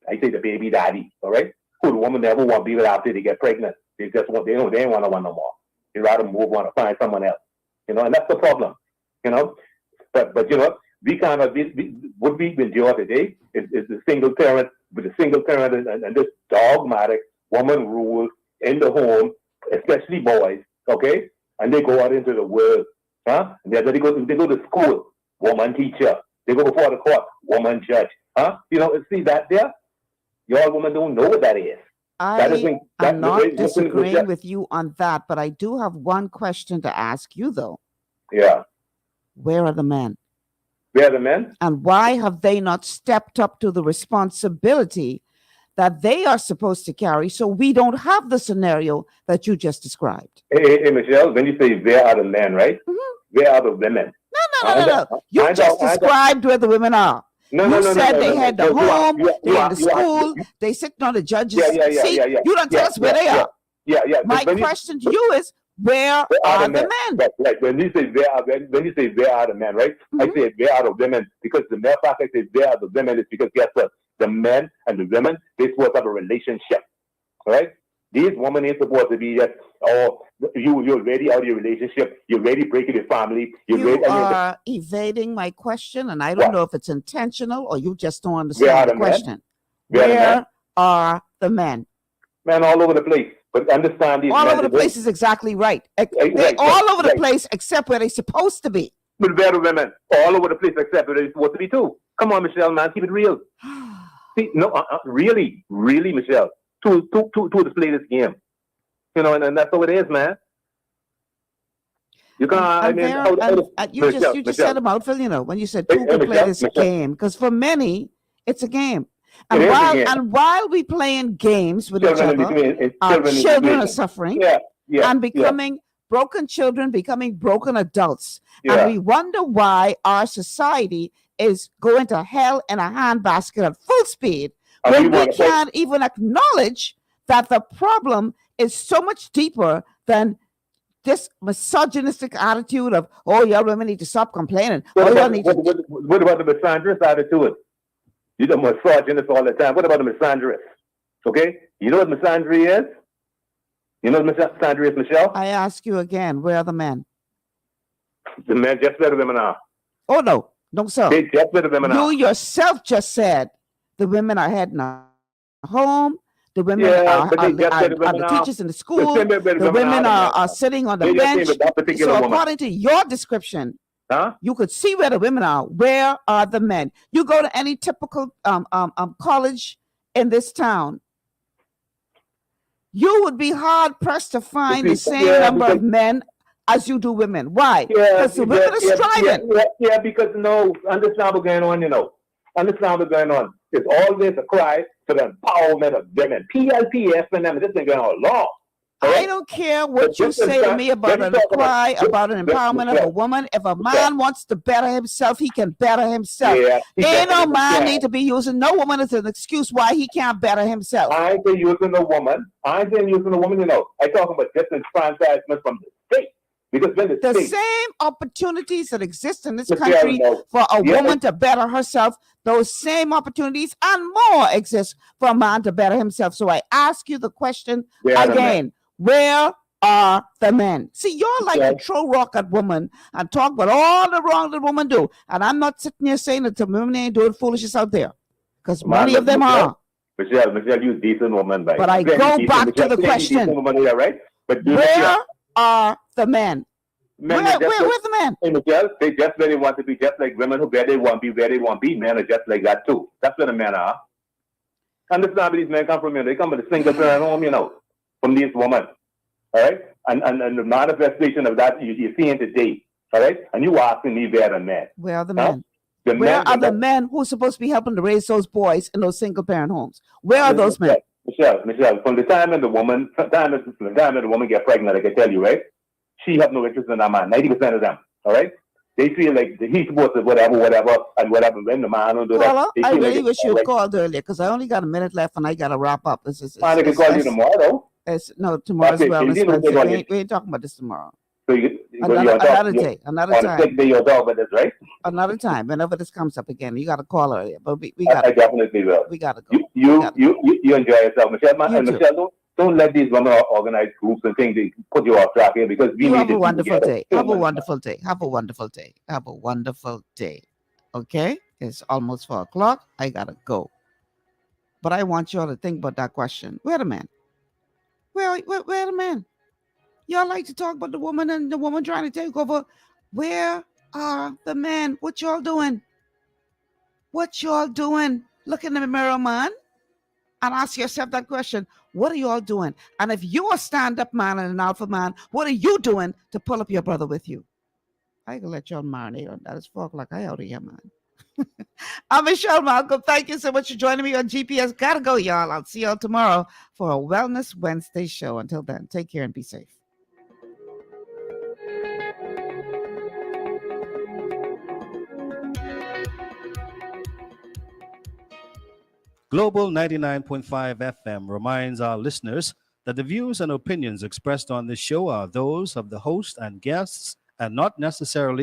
I say the baby daddy, all right? Who the woman never want to be with after they get pregnant. They ain't want to want no more. They rather move on to find someone else. You know, and that's the problem. You know? But you know, we cannot what we endure today is the single parent with the single parent and this dogmatic woman rule in the home, especially boys, okay? And they go out into the world, huh? And they go to school, woman teacher. They go before the court, woman judge, huh? You know, see that there? Y'all women don't know what that is. I'm not disagreeing with you on that, but I do have one question to ask you, though. Yeah. Where are the men? Where are the men? And why have they not stepped up to the responsibility that they are supposed to carry so we don't have the scenario that you just described? Hey, Michelle, when you say where are the men, right? Mm-hmm. Where are the women? No. You just described where the women are. You said they had the home, they had the school, they sitting on the judge's seat. You don't tell us where they are. Yeah. My question to you is, where are the men? Right. When you say where are the men, right? Mm-hmm. I say where are the women, because the mere fact I say where are the women is because guess what? The men and the women, they're supposed to have a relationship. Right? These women ain't supposed to be just, you're ready out of your relationship, you're ready breaking your family, you are evading my question, and I don't know if it's intentional or you just don't understand the question. Where are the men? Men all over the place. But understand these all over the place is exactly right. They're all over the place except where they're supposed to be. But where are women? All over the place except where they're supposed to be too. Come on, Michelle, man, keep it real. See, no, really, Michelle. To display this game, you know, and that's how it is, man. You can't. You just said a mouthful, you know, when you said two can play this game, because for many it's a game. And while we playing games with each other, our children are suffering and becoming broken children, becoming broken adults, and we wonder why our society is going to hell in a handbasket at full speed. When we can't even acknowledge that the problem is so much deeper than this misogynistic attitude of, y'all women need to stop complaining. What about the misandrist attitude? You're the misogynist all the time. What about the misandrist? Okay? You know what misandry is? You know what misandry is, Michelle? I ask you again, where are the men? The men just let the women are. Oh, no, sir. They just let the women You are. yourself just said the women are heading home. The women Yeah, but are they just let the women the are. teachers in the school. The same way The women are sitting on the They just bench. say with that particular So woman. according to your description, Huh? you could see where the women are. Where are the men? You go to any typical college in this town, you would be hard pressed to find the same number of men as you do women. Why? Because the women are striving. Yeah, because no, understand what's going on, you know. Understand what's going on. It's always a cry for the empowerment of women. PLPS and them, this thing going on long. I don't care what you say to me about an cry, about an empowerment of a woman. If a man wants to better himself, he can better himself. Ain't no man need to be using no woman as an excuse why he can't better himself. I ain't saying using a woman. I ain't saying using a woman, you know. I talking about disenfranchisement from the state. Because when the state, same opportunities that exist in this country for a woman to better herself, those same opportunities and more exist for a man to better himself. So I ask you the question again. Where are the men? See, you're like to throw rock at women and talk about all the wrong that women do. And I'm not sitting here saying that the women ain't doing foolishness out there. Because many of them are. Michelle, you decent woman. But I go back to the question. Where are the men? Where's the men? Hey, Michelle, they just really want to be just like women who where they want to be, where they want to be. Men are just like that too. That's where the men are. Understand where these men come from, you know. They come with a single parent home, you know, from these women. All right? And the manifestation of that you're seeing today. All right? And you asking me where the men. Where are the men? Where are the men who are supposed to be helping to raise those boys in those single parent homes? Where are those men? Michelle, from the time that the woman get pregnant, I can tell you, right? She have no interest in that man. 90% of them, all right? They feel like he's supposed to whatever, and whatever. When the man don't do that, I really wish you had called earlier because I only got a minute left and I got to wrap up. I can call you tomorrow. No, tomorrow's Wellness Wednesday. We ain't talking about this tomorrow. So another day, another time. On a day you'll talk about this, right? Another time, whenever this comes up again, you got to call earlier. But we got. I definitely will. We got to go. You enjoy yourself, Michelle. And Michelle, don't let these women organize groups and things that put you off track here because we have a wonderful day. Have a wonderful day. Have a wonderful day. Have a wonderful day. Okay, it's almost 4:00. I gotta go. But I want you all to think about that question. Where the man? Where the man? Y'all like to talk about the woman and the woman trying to take over. Where are the men? What y'all doing? What y'all doing? Look in the mirror, man, and ask yourself that question. What are y'all doing? And if you're a stand-up man and an alpha man, what are you doing to pull up your brother with you? I can let y'all marinate on that. It's 4:00. I out of here, man. I'm Michelle Malcolm. Thank you so much for joining me on GPS. Gotta go, y'all. I'll see y'all tomorrow for a Wellness Wednesday show. Until then, take care and be safe. Global 99.5 FM reminds our listeners that the views and opinions expressed on this show are those of the host and guests and not necessarily